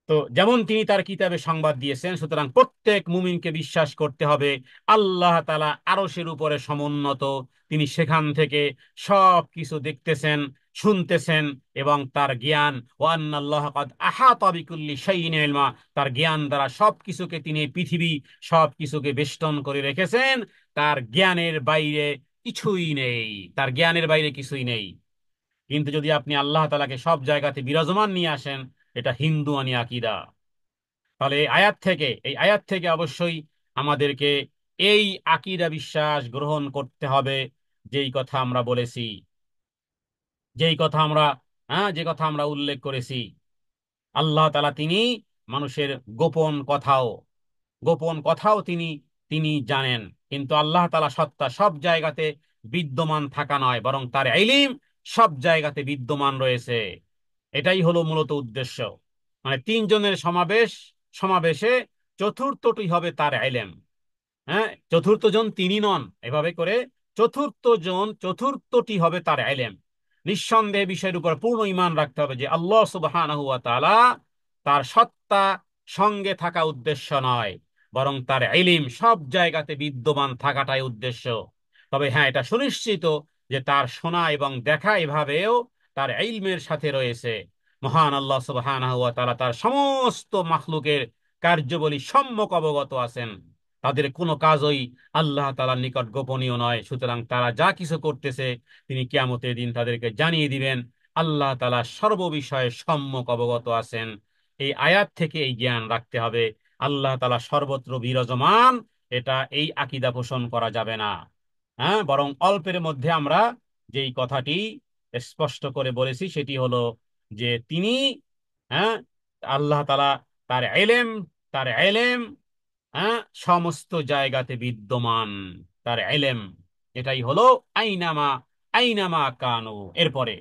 Speaker 1: তো যেমন তিনি তার কিতাবে সংবাদ দিয়েছেন, সুতরাং প্রত্যেক মুমিনকে বিশ্বাস করতে হবে আল্লাহ তাআলা আরশের উপরে সমুন্নত, তিনি সেখান থেকে সব কিছু দেখতেছেন, শুনতেছেন, এবং তার জ্ঞান, ওয়া আন্নাল্লাহা ক্বাদ আহাতা বিকুল্লি শাইইন ইলমা, তার জ্ঞান দ্বারা সব কিছুকে, তিনি এই পৃথিবী সব কিছুকে বেষ্টন করে রেখেছেন। তার জ্ঞানের বাইরে কিছুই নেই, তার জ্ঞানের বাইরে কিছুই নেই। কিন্তু যদি আপনি আল্লাহ তাআলাকে সব জায়গাতে বিরাজমান নিয়ে আসেন, এটা হিন্দুয়ানি আকীদা। তাহলে এই আয়াত থেকে অবশ্যই আমাদেরকে এই আকীদা বিশ্বাস গ্রহণ করতে হবে, যেই কথা আমরা বলেছি, যেই কথা আমরা যে কথা আমরা উল্লেখ করেছি, আল্লাহ তাআলা তিনি মানুষের গোপন কথাও গোপন কথাও তিনি তিনি জানেন। কিন্তু আল্লাহ তাআলা সত্তা সব জায়গাতে বিদ্যমান থাকা নয়, বরং তার ইলম সব জায়গাতে বিদ্যমান রয়েছে। এটাই হলো মূলত উদ্দেশ্য। মানে তিনজনের সমাবেশে চতুর্থটি হবে তার ইলম। হ্যাঁ, চতুর্থ জন তিনি নন, এভাবে করে চতুর্থটি হবে তার ইলম। নিঃসন্দেহে বিষয়ের উপর পূর্ণ ঈমান রাখতে হবে যে আল্লাহ সুবহানাহু ওয়া তাআলা, তার সত্তা সঙ্গে থাকা উদ্দেশ্য নয়, বরং তার ইলম সব জায়গাতে বিদ্যমান থাকাটাই উদ্দেশ্য। তবে হ্যাঁ, এটা সুনিশ্চিত যে তার শোনা এবং দেখা এভাবেও তার ইলমের সাথে রয়েছে। মহান আল্লাহ সুবহানাহু ওয়া তাআলা তার সমস্ত মাখলুকের কার্যাবলী সম্যক অবগত আছেন। তাদের কোনো কাজই আল্লাহ তাআলার নিকট গোপনীয় নয়। সুতরাং তারা যা কিছু করতেছে তিনি কিয়ামতের দিন তাদেরকে জানিয়ে দিবেন। আল্লাহ তাআলা সর্ববিষয়ে সম্যক অবগত আছেন। এই আয়াত থেকে এই জ্ঞান রাখতে হবে আল্লাহ তাআলা সর্বত্র বিরাজমান, এটা এই আকীদা পোষণ করা যাবে না। হ্যাঁ, বরং অল্পের মধ্যে আমরা যেই কথাটি স্পষ্ট করে বলেছি সেটি হলো যে তিনি, হ্যাঁ, আল্লাহ তাআলা তার ইলম, তার ইলম, হ্যাঁ, সমস্ত জায়গাতে বিদ্যমান, তার ইলম। এটাই হলো আইনামা আইনামা কানু। এরপরে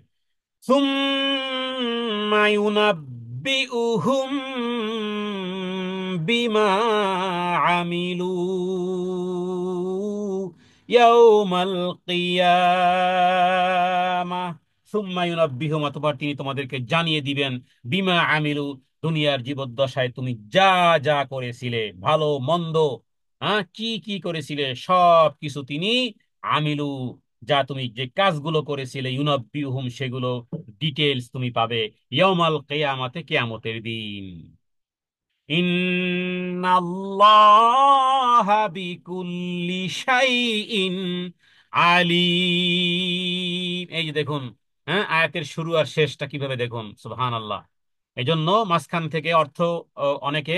Speaker 1: সুম্মা ইউনাব্বিউহুম বিমা আমিলু ইয়াউমাল কিয়ামাহ। সুম্মা ইউনাব্বিহুম, অতঃপর তিনি তোমাদেরকে জানিয়ে দিবেন, বিমা আমিলু, দুনিয়ার জীবদ্দশায় তুমি যা যা করেছিলে, ভালো মন্দ, কি কি করেছিলে, সব কিছু তিনি আমিলু, যা তুমি যে কাজগুলো করেছিলে, ইউনাব্বিউহুম, সেগুলো ডিটেলস তুমি পাবে ইয়াউমাল কিয়ামাতে, কিয়ামতের দিন। ইন্নাল্লাহা বিকুল্লি শাইইন আলিম। এই যে দেখুন, হ্যাঁ, আয়াতের শুরু আর শেষটা কিভাবে দেখুন, সুবহানাল্লাহ। এই জন্য মাঝখান থেকে অর্থ অনেকে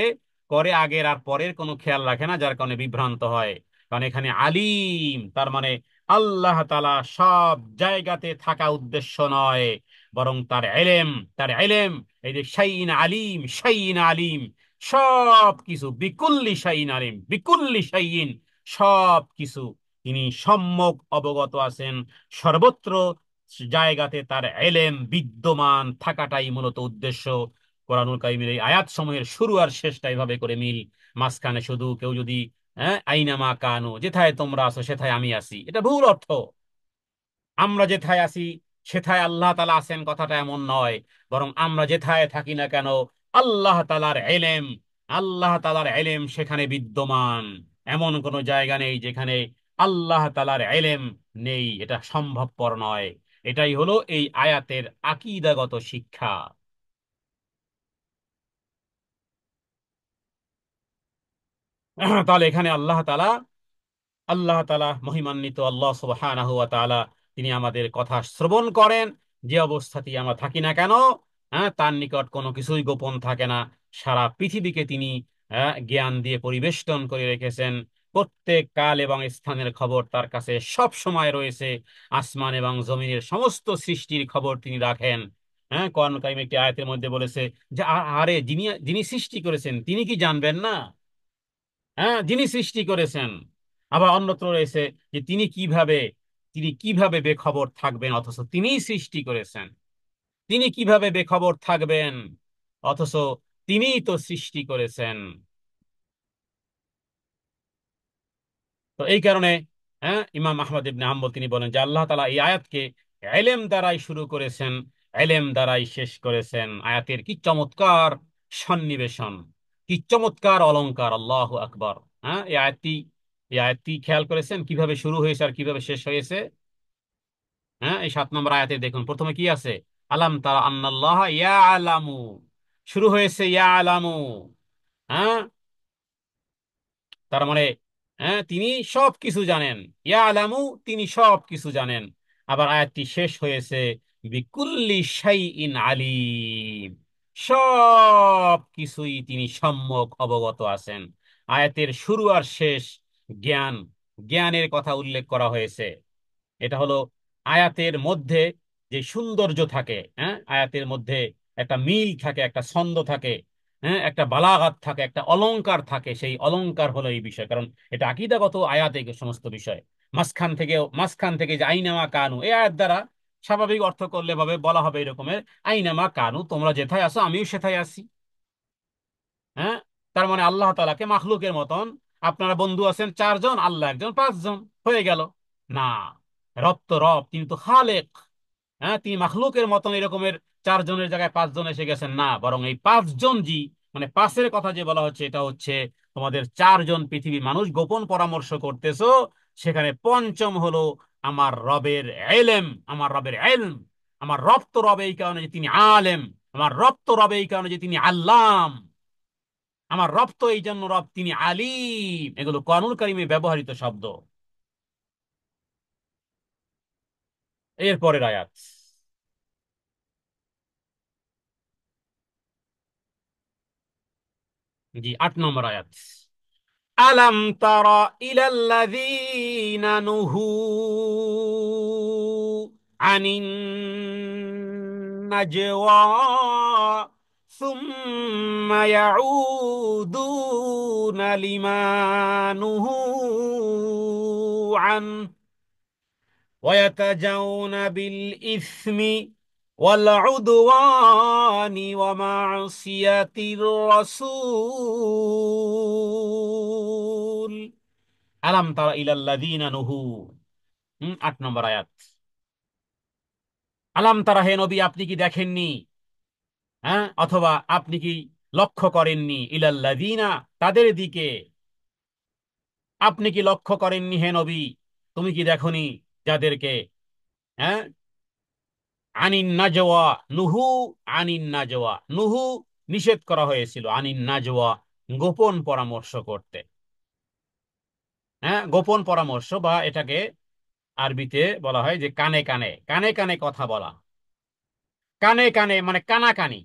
Speaker 1: করে, আগের আর পরের কোনো খেয়াল রাখে না, যার কারণে বিভ্রান্ত হয়। কারণ এখানে আলিম তার মানে আল্লাহ তাআলা সব জায়গাতে থাকা উদ্দেশ্য নয়, বরং তার ইলম, তার ইলম। এই যে শাইইন আলিম, শাইইন আলিম, সব কিছু, বিকুল্লি শাইইন আলিম, বিকুল্লি শাইইন, সব কিছু তিনি সম্যক অবগত আছেন। সর্বত্র জায়গাতে তার ইলম বিদ্যমান থাকাটাই মূলত উদ্দেশ্য। কোরআনুল কারীমের এই আয়াত সমূহের শুরু আর শেষটা এভাবে করে মিল। মাঝখানে শুধু কেউ যদি আইনামা কানু, যেথায় তোমরা আছো সেথায় আমি আছি, এটা ভুল অর্থ। আমরা যেথায় আছি সেথায় আল্লাহ তাআলা আছেন, কথাটা এমন নয়। বরং আমরা যেথায় থাকি না কেন, আল্লাহ তাআলার ইলম, আল্লাহ তাআলার ইলম সেখানে বিদ্যমান। এমন কোনো জায়গা নেই যেখানে আল্লাহ তাআলার ইলম নেই, এটা সম্ভবপর নয়। এটাই হলো এই আয়াতের আকীদাগত শিক্ষা। তাহলে এখানে আল্লাহ তাআলা মহিমান্বিত, আল্লাহ সুবহানাহু ওয়া তাআলা, তিনি আমাদের কথা শ্রবণ করেন, যে অবস্থাতেই আমরা থাকি না কেন। তার নিকট কোনো কিছুই গোপন থাকে না। সারা পৃথিবীকে তিনি জ্ঞান দিয়ে পরিবেষ্টন করে রেখেছেন। প্রত্যেক কাল এবং স্থানের খবর তার কাছে সব সময় রয়েছে। আসমান এবং জমিনের সমস্ত সৃষ্টির খবর তিনি রাখেন। কোরআন কারীম একটি আয়াতের মধ্যে বলেছে যে আরে যিনি যিনি সৃষ্টি করেছেন তিনি কি জানবেন না? যিনি সৃষ্টি করেছেন, আবার অন্যত্র রয়েছে যে তিনি কিভাবে বেখবর থাকবেন অথচ তিনিই সৃষ্টি করেছেন। তিনি কিভাবে বেখবর থাকবেন অথচ তিনিই তো সৃষ্টি করেছেন। তো এই কারণে ইমাম আহমদ ইবনে হাম্বল তিনি বলেন যে আল্লাহ তাআলা এই আয়াতকে ইলম দ্বারাই শুরু করেছেন, ইলম দ্বারাই শেষ করেছেন। আয়াতের কি চমৎকার সন্নিবেশন, কি চমৎকার অলংকার! আল্লাহু আকবার। এই আয়াতটি খেয়াল করেছেন কিভাবে শুরু হয়েছে আর কিভাবে শেষ হয়েছে? এই 7 নম্বর আয়াতে দেখুন, প্রথমে কি আছে? আলাম তারা আন্নাল্লাহ ইয়ালামু। শুরু হয়েছে ইয়ালামু। হ্যাঁ, তার মানে তিনি সব কিছু জানেন। ইয়ালামু, তিনি সব কিছু জানেন। আবার আয়াতটি শেষ হয়েছে বিকুল্লি শাইইন আলিম, সব কিছুই তিনি সম্যক অবগত আছেন। আয়াতের শুরু আর শেষ জ্ঞান, জ্ঞানের কথা উল্লেখ করা হয়েছে। এটা হলো আয়াতের মধ্যে যে সৌন্দর্য থাকে, আয়াতের মধ্যে একটা মিল থাকে, একটা ছন্দ থাকে, একটা বালাগাত থাকে, একটা অলংকার থাকে। সেই অলংকার হলো এই বিষয়, কারণ এটা আকীদাগত আয়াতে সমস্ত বিষয়। মাঝখান থেকে যে আইনামা কানু, এই আয়াত দ্বারা স্বাভাবিক অর্থ করলে ভাবে বলা হবে এরকমের, আইনামা কানু, তোমরা যেথায় আসো আমিও সেথায় আছি। হ্যাঁ, তার মানে আল্লাহ তাআলাকে মাখলুকের মতন, আপনারা বন্ধু আছেন 4 জন, আল্লাহ একজন 5 জন, হয়ে গেল না। রব তো রব, তিনি তো খালেক। তিনি মাখলুকের মতন এরকমের 4 জনের জায়গায় 5 জন এসে গেছেন না, বরং এই 5 জন মানে পাঁচের কথা যে বলা হচ্ছে, এটা হচ্ছে তোমাদের 4 জন পৃথিবী মানুষ গোপন পরামর্শ করতেছো, সেখানে পঞ্চম হলো আমার রবের এলেম, আমার রবের এলম। আমার রব তো রব এই কারণে যে তিনি আলেম, আমার রব তো রব এই কারণে যে তিনি আল্লাম, আমার রব তো এই জন্য রব তিনি আলিম। এগুলো কোরআনুল কারীমে ব্যবহৃত শব্দ। এরপরের আয়াত, জি, 8 নম্বর আয়াত। আলাম তারা ইলাল্লাযীনা নুহু আনিন নাজওয়া সুম্মা ইয়াউদুনা লিমা নুহু আন ويتجون بالإثم والعدوان ومعصية الرسول। আলাম তারা ইলাল্লাযীনা নুহু, 8 নম্বর আয়াত। আলাম তারা, হে নবী আপনি কি দেখেননি, অথবা আপনি কি লক্ষ্য করেননি, ইলাল্লাযীনা, তাদের দিকে। আপনি কি লক্ষ্য করেননি হে নবী, তুমি কি দেখনি যাদেরকে, হ্যাঁ, আনিন নাজওয়া, নুহু আনিন নাজওয়া, নুহু নিষেধ করা হয়েছিল, আনিন নাজওয়া গোপন পরামর্শ করতে। গোপন পরামর্শ, বা এটাকে আরবিতে বলা হয় যে কানে কানে, কানে কানে কথা বলা। কানে কানে মানে কানাকানি।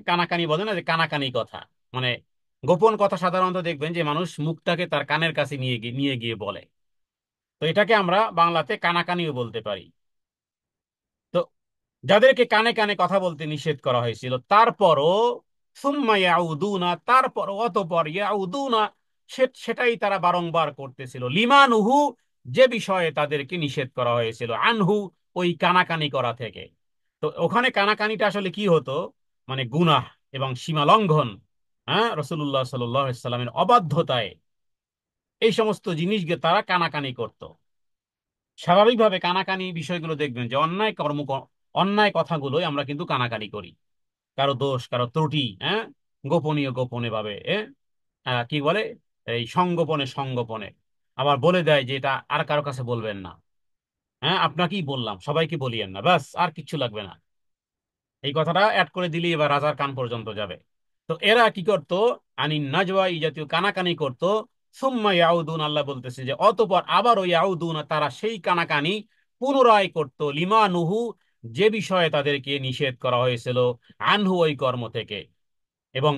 Speaker 1: কানাকানি বলে না, যে কানাকানি কথা, মানে গোপন কথা সাধারণত দেখবেন যে মানুষ মুখটাকে তার কানের কাছে নিয়ে গিয়ে বলে। তো এটাকে আমরা বাংলাতে কানাকানিও বলতে পারি। তো যাদেরকে কানে কানে কথা বলতে নিষেধ করা হয়েছিল, তারপরও সুম্মা ইয়াউদুনা, তারপর অতঃপর ইয়াউদুনা, সেটাই তারা বারংবার করতেছিল, লিমানুহু, যে বিষয়ে তাদেরকে নিষেধ করা হয়েছিল, আনহু, ওই কানাকানি করা থেকে। তো ওখানে কানাকানিটা আসলে কি হতো, মানে গুনাহ এবং সীমা লঙ্ঘন, রাসূলুল্লাহ সাল্লাল্লাহু আলাইহি সাল্লামের অবাধ্যতায় এই সমস্ত জিনিসকে তারা কানাকানি করত। স্বাভাবিকভাবে কানাকানি বিষয়গুলো দেখবেন যে অন্যায় কথাগুলোই আমরা কিন্তু কানাকানি করি। কারো দোষ, কারো ত্রুটি, গোপনীয় গোপনে ভাবে, কি বলে, এই সংগোপনে সংগোপনে আবার বলে দেয় যে এটা আর কারো কাছে বলবেন না। আপনাকেই বললাম, সবাইকে বলিয়েন না, ব্যাস আর কিচ্ছু লাগবে না। এই কথাটা অ্যাড করে দিলেই এবার রাজার কান পর্যন্ত যাবে। তো এরা কি করত, আনিন নাজওয়া, এই জাতীয় কানাকানি করত। সুম্মা ইয়াউদুন, আল্লাহ বলতেছে যে অতঃপর আবারও ইয়াউদুন, তারা সেই কানাকানি পুনরায় করত, লিমা নুহু, যে বিষয়ে তাদেরকে নিষেধ করা হয়েছিল, আনহু, ওই কর্ম থেকে। এবং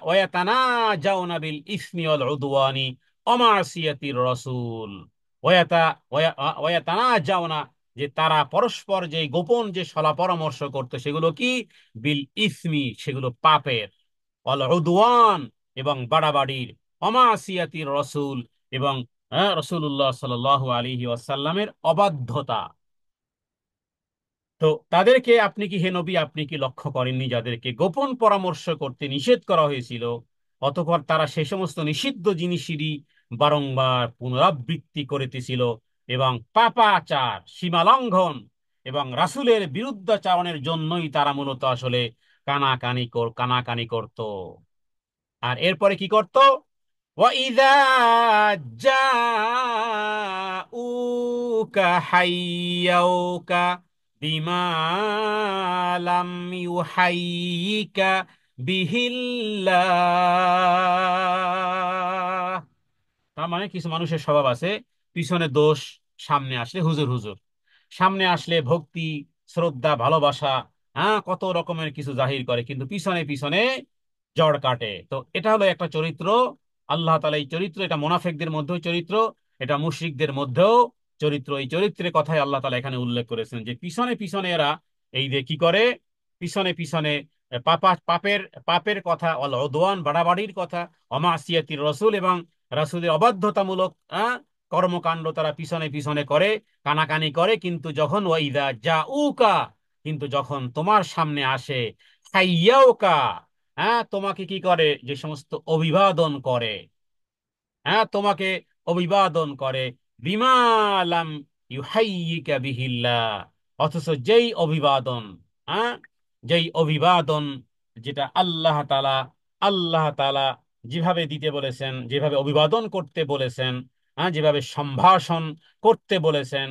Speaker 1: ওয়াতানাজাউনা বিল ইসমি ওয়াল উদওয়ানি ওয়া মাসিয়াতির রাসূল। ওয়াতা ওয়াতানাজাউনা, যে তারা পরস্পর যে গোপন যে সলা পরামর্শ করতো, সেগুলো কি, বিল ইসমি, সেগুলো পাপের, ওয়াল উদওয়ান, এবং বাড়াবাড়ির, ওয়া মাসিয়াতির রাসূল, এবং হ্যাঁ, রাসূলুল্লাহ সাল্লাল্লাহু আলাইহি ওয়াসাল্লামের অবাধ্যতা। তো তাদেরকে আপনি কি, হে নবী, আপনি কি লক্ষ্য করেননি যাদেরকে গোপন পরামর্শ করতে নিষেধ করা হয়েছিল, অতঃপর তারা সেই সমস্ত নিষিদ্ধ জিনিসেরই বারংবার পুনরাবৃত্তি করিতেছিল এবং পাপাচার, সীমালঙ্ঘন এবং রাসূলের বিরুদ্ধাচারণের জন্যই তারা মূলত আসলে কানাকানি করত। আর এরপরে কি করত? وَإِذَا جَاءُوكَ حَيَّوْكَ بِمَا لَمْ يُحَيِّكَ بِهِ اللَّهُ। তার মানে কিছু মানুষের স্বভাব আছে, পিছনে দোষ, সামনে আসলে হুজুর হুজুর, সামনে আসলে ভক্তি, শ্রদ্ধা, ভালোবাসা, হ্যাঁ, কত রকমের কিছু জাহির করে, কিন্তু পিছনে পিছনে জড় কাটে। তো এটা হলো একটা চরিত্র। আল্লাহ তাআলা এই চরিত্র, এটা মুনাফিকদের মধ্যেও চরিত্র, এটা মুশরিকদের মধ্যেও চরিত্র। এই চরিত্রের কথাই আল্লাহ তাআলা এখানে উল্লেখ করেছেন যে পিছনে পিছনে এরা এই যে কি করে, পিছনে পিছনে পাপের পাপের কথা, অল উদওয়ান, বাড়াবাড়ির কথা, অমাসিয়াতির রসুল এবং রাসূলের অবাধ্যতামূলক কর্মকাণ্ড তারা পিছনে পিছনে করে, কানাকানি করে। কিন্তু যখন ওয়াইদা জাউকা, কিন্তু যখন তোমার সামনে আসে, হাইয়াউকা, তোমাকে কি করে, যে সমস্ত অভিবাদন করে, তোমাকে অভিবাদন করে, বিমা লাম ইউহাইয়িকা বিহিল্লাহ, অথচ যেই অভিবাদন, হ্যাঁ, যেই অভিবাদন, যেটা আল্লাহ তাআলা যেভাবে দিতে বলেছেন, যেভাবে অভিবাদন করতে বলেছেন, যেভাবে সম্ভাষণ করতে বলেছেন,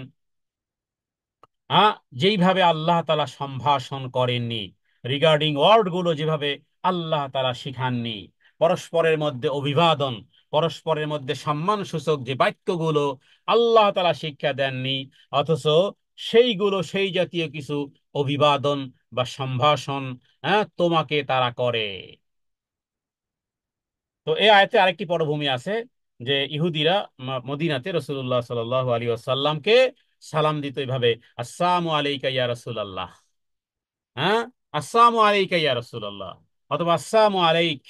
Speaker 1: হ্যাঁ, যেইভাবে আল্লাহ তাআলা সম্ভাষণ করেননি, রিগার্ডিং ওয়ার্ড গুলো যেভাবে আল্লাহ তাআলা শিখাননি, পরস্পরের মধ্যে অভিবাদন, পরস্পরের মধ্যে সম্মান সূচক যে বাক্যগুলো আল্লাহ তাআলা শিক্ষা দেননি, অথচ সেইগুলো, সেই জাতীয় কিছু অভিবাদন বা সম্ভাষণ তোমাকে তারা করে। তো এই আয়াতে আরেকটি পটভূমি আছে, যে ইহুদিরা মদিনাতে রাসূলুল্লাহ সাল্লাল্লাহু আলাইহি ওয়াসাল্লামকে সালাম দিত এইভাবে, আসসালামু আলাইকা ইয়া রাসূলুল্লাহ, হ্যাঁ, আসসালামু আলাইকা ইয়া রাসূলুল্লাহ, অথবা আসসালামু আলাইক,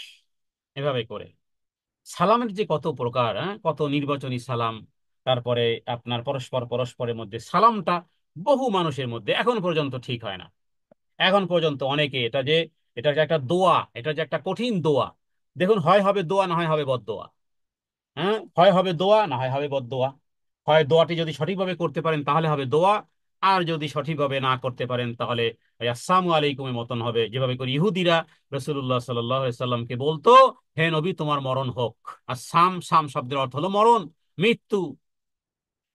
Speaker 1: এভাবে করে। সালামের যে কত প্রকার, কত নির্বাচনী সালাম, তারপরে আপনার পরস্পর পরস্পরের মধ্যে সালামটা বহু মানুষের মধ্যে এখন পর্যন্ত ঠিক হয় না। এখন পর্যন্ত অনেকে এটা যে একটা দোয়া, এটা যে একটা কঠিন দোয়া, দেখুন, হয় হবে দোয়া, না হয় হবে বদদোয়া। হয় হবে দোয়া, না হয় হবে বদদোয়া। হয় দোয়াটি যদি সঠিকভাবে করতে পারেন তাহলে হবে দোয়া, আর যদি সঠিকভাবে না করতে পারেন তাহলে ওই আসসালামু আলাইকুমের মতন হবে, যেভাবে করে ইহুদিরা রাসূলুল্লাহ সাল্লাল্লাহু আলাইহি সাল্লামকে বলতো, হে নবী, তোমার মরণ হোক। আর সাম সাম শব্দের অর্থ হলো মরণ, মৃত্যু।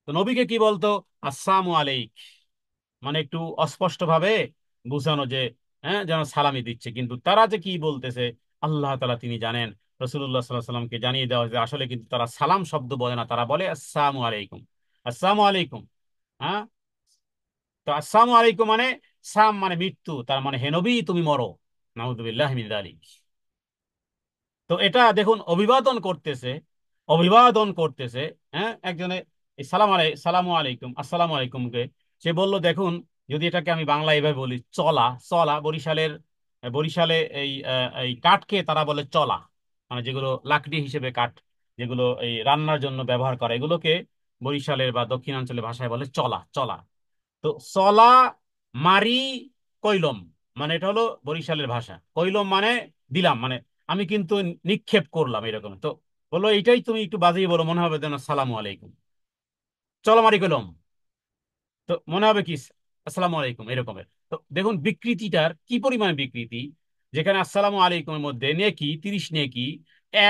Speaker 1: তো নবীকে কি বলতো? আসসালামু আলাইক, মানে একটু অস্পষ্ট ভাবে বুঝানো যে, যেন সালামি দিচ্ছে, কিন্তু তারা যে কি বলতেছে আল্লাহ তাআলা তিনি জানেন। রাসূলুল্লাহ সাল্লাল্লাহু আলাইহি সাল্লামকে জানিয়ে দেওয়া হয়েছে আসলে কিন্তু তারা সালাম শব্দ বলে না, তারা বলে আসসালামু আলাইকুম, আসসালামু আলাইকুম। হ্যাঁ, তো আসসালামু আলাইকুম মানে সাম মানে মৃত্যু, তার মানে হে নবী তুমি মরো, নাউযুবিল্লাহি মিন যালিক। তো এটা দেখুন, অভিবাদন করতেছে, অভিবাদন করতেছে, একজনে এই সালামু আলাইকুম, আসসালামু আলাইকুমকে সে বলল, দেখুন, যদি এটাকে আমি বাংলা এভাবে বলি, চলা চলা, বরিশালে এই কাঠকে তারা বলে চলা, মানে যেগুলো লাকড়ি হিসেবে কাঠ, যেগুলো এই রান্নার জন্য ব্যবহার করে, এগুলোকে বরিশালের বা দক্ষিণাঞ্চলের ভাষায় বলে চলা চলা। তো চলা মারি কইলম, মানে এটা হলো বরিশালের ভাষা। কইলম মানে দিলাম, মানে আমি কিন্তু নিক্ষেপ করলাম, এরকম। তো বললো, এইটাই তুমি একটু বাজিয়ে বলো, মনে হবে যেন সালামু আলাইকুম। চলো মারি কইলম, তো মনে হবে কি আসসালামু আলাইকুম, এরকমের। তো দেখুন বিকৃতিটার কি পরিমাণ বিকৃতি, যেখানে আসসালামু আলাইকুমের মধ্যে নেকি 30 নেকি,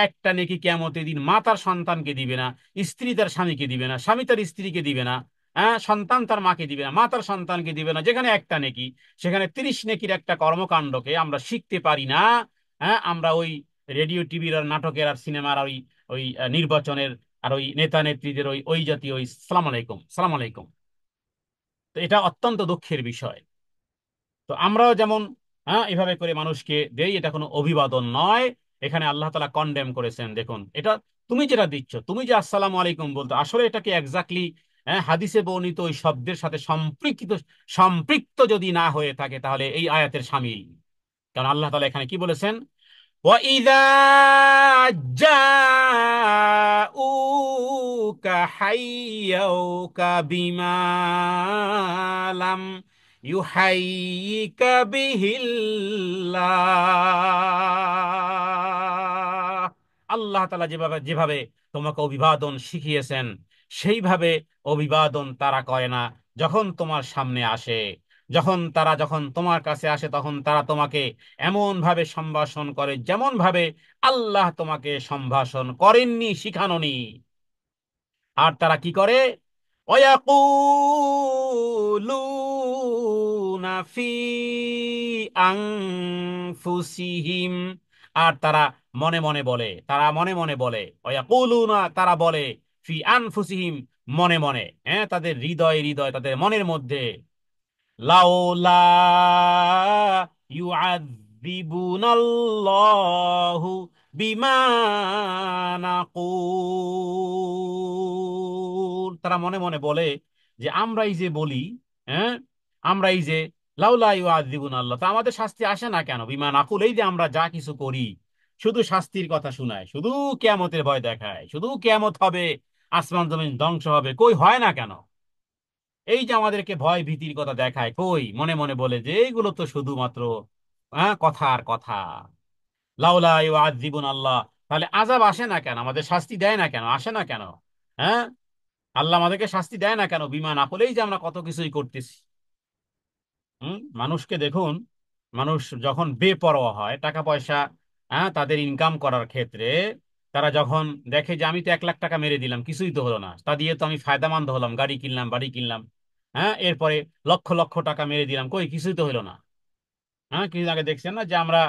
Speaker 1: একটা নেকি কিয়ামতের দিন মা তার সন্তানকে দিবে না, স্ত্রী তার স্বামীকে দিবে না, স্বামী তার স্ত্রীকে দিবে না, সন্তান তার মাকে দিবে না, মা তার সন্তানকে দিবে না, যেখানে একটা নেকি, সেখানে 30 নেকির একটা কর্মকাণ্ডকে আমরা শিখতে পারি না। আমরা ওই রেডিও, টিভির আর নাটকের আর সিনেমার ওই ওই নির্বাচনের আর ওই নেতা নেত্রীদের ওই ওই জাতীয় ওই সালাম আলাইকুম সালাম আলাইকুম। তো এটা অত্যন্ত দুঃখের বিষয়। তো আমরাও যেমন এভাবে করে মানুষকে দেই, এটা কোনো অভিবাদন নয়। এখানে আল্লাহ তাআলা কন্ডেম করেছেন, দেখুন, এটা তুমি যেটা দিচ্ছ, তুমি যে আসসালামু আলাইকুম বলতো, আসলে এটাকে এক্স্যাক্টলি হাদিসে বর্ণিত ওই শব্দের সাথে সম্পৃক্ত সম্পৃক্ত যদি না হয়ে থাকে তাহলে এই আয়াতের শামিল। কারণ আল্লাহ তাআলা এখানে কি বলেছেন? وَإِذَا جَاءُوكَ হাইয়াউকা বিমা লাম ইউহাইয়িকা বিহিল্লাহ। আল্লাহ তাআলা যেভাবে যেভাবে তোমাকে অভিবাদন শিখিয়েছেন সেইভাবে অভিবাদন তারা করে না। যখন তোমার সামনে আসে, যখন তোমার কাছে আসে, তখন তারা তোমাকে এমন ভাবে সম্ভাষণ করে যেমন ভাবে আল্লাহ তোমাকে সম্ভাষণ করেননি, শিখানোনি। আর তারা কি করে? ওয়ায়াকুলুনা ফি আনফুসিহিম, আর তারা মনে মনে বলে, তারা মনে মনে বলে, ওয়ায়াকুলুনা তারা বলে, ফি আনফুসিহিম মনে মনে, হ্যাঁ, তাদের হৃদয় হৃদয় তাদের মনের মধ্যে, লাউলা ইউআযযিবুনাল্লাহু বিমা নাকুল, তারা মনে মনে বলে যে আমরাই যে বলি, হ্যাঁ, আমরাই যে, লাউলা ইউআযযিবুনাল্লাহ, তা আমাদের শাস্তি আসে না কেন, বিমা নাকুল, এই যে আমরা যা কিছু করি শুধু শাস্তির কথা শোনায়, শুধু কিয়ামতের ভয় দেখায়, শুধু কিয়ামত হবে, আসমান জমিন ধ্বংস হবে, কই হয় না কেন? এই যে আমাদেরকে ভয় ভীতির কথা দেখায়, কই মনে মনে বলে যে এইগুলো তো শুধুমাত্র কথা আর কথা। লাউলা ইউআযযিবুন আল্লাহ, তাহলে আযাব আসে না কেন, আমাদের শাস্তি দেয় না কেন, আসে না কেন? হ্যাঁ, আল্লাহ আমাদেরকে শাস্তি দেয় না কেন? বিমা না করলেই যে আমরা কত কিছুই করতেছি। মানুষকে দেখুন, মানুষ যখন বেপরোয়া হয় টাকা পয়সা, তাদের ইনকাম করার ক্ষেত্রে, তারা যখন দেখে যে আমি তো 1 লাখ টাকা মেরে দিলাম, কিছুই তো হলো না, তা দিয়ে তো আমি ফায়দামন্দ হলাম, গাড়ি কিনলাম, বাড়ি কিনলাম, হ্যাঁ, এরপরে লক্ষ লক্ষ টাকা মেরে দিলাম, কই কিছুই তো হলো না। হ্যাঁ, কিছুদিন আগে দেখছেন না যে আমরা,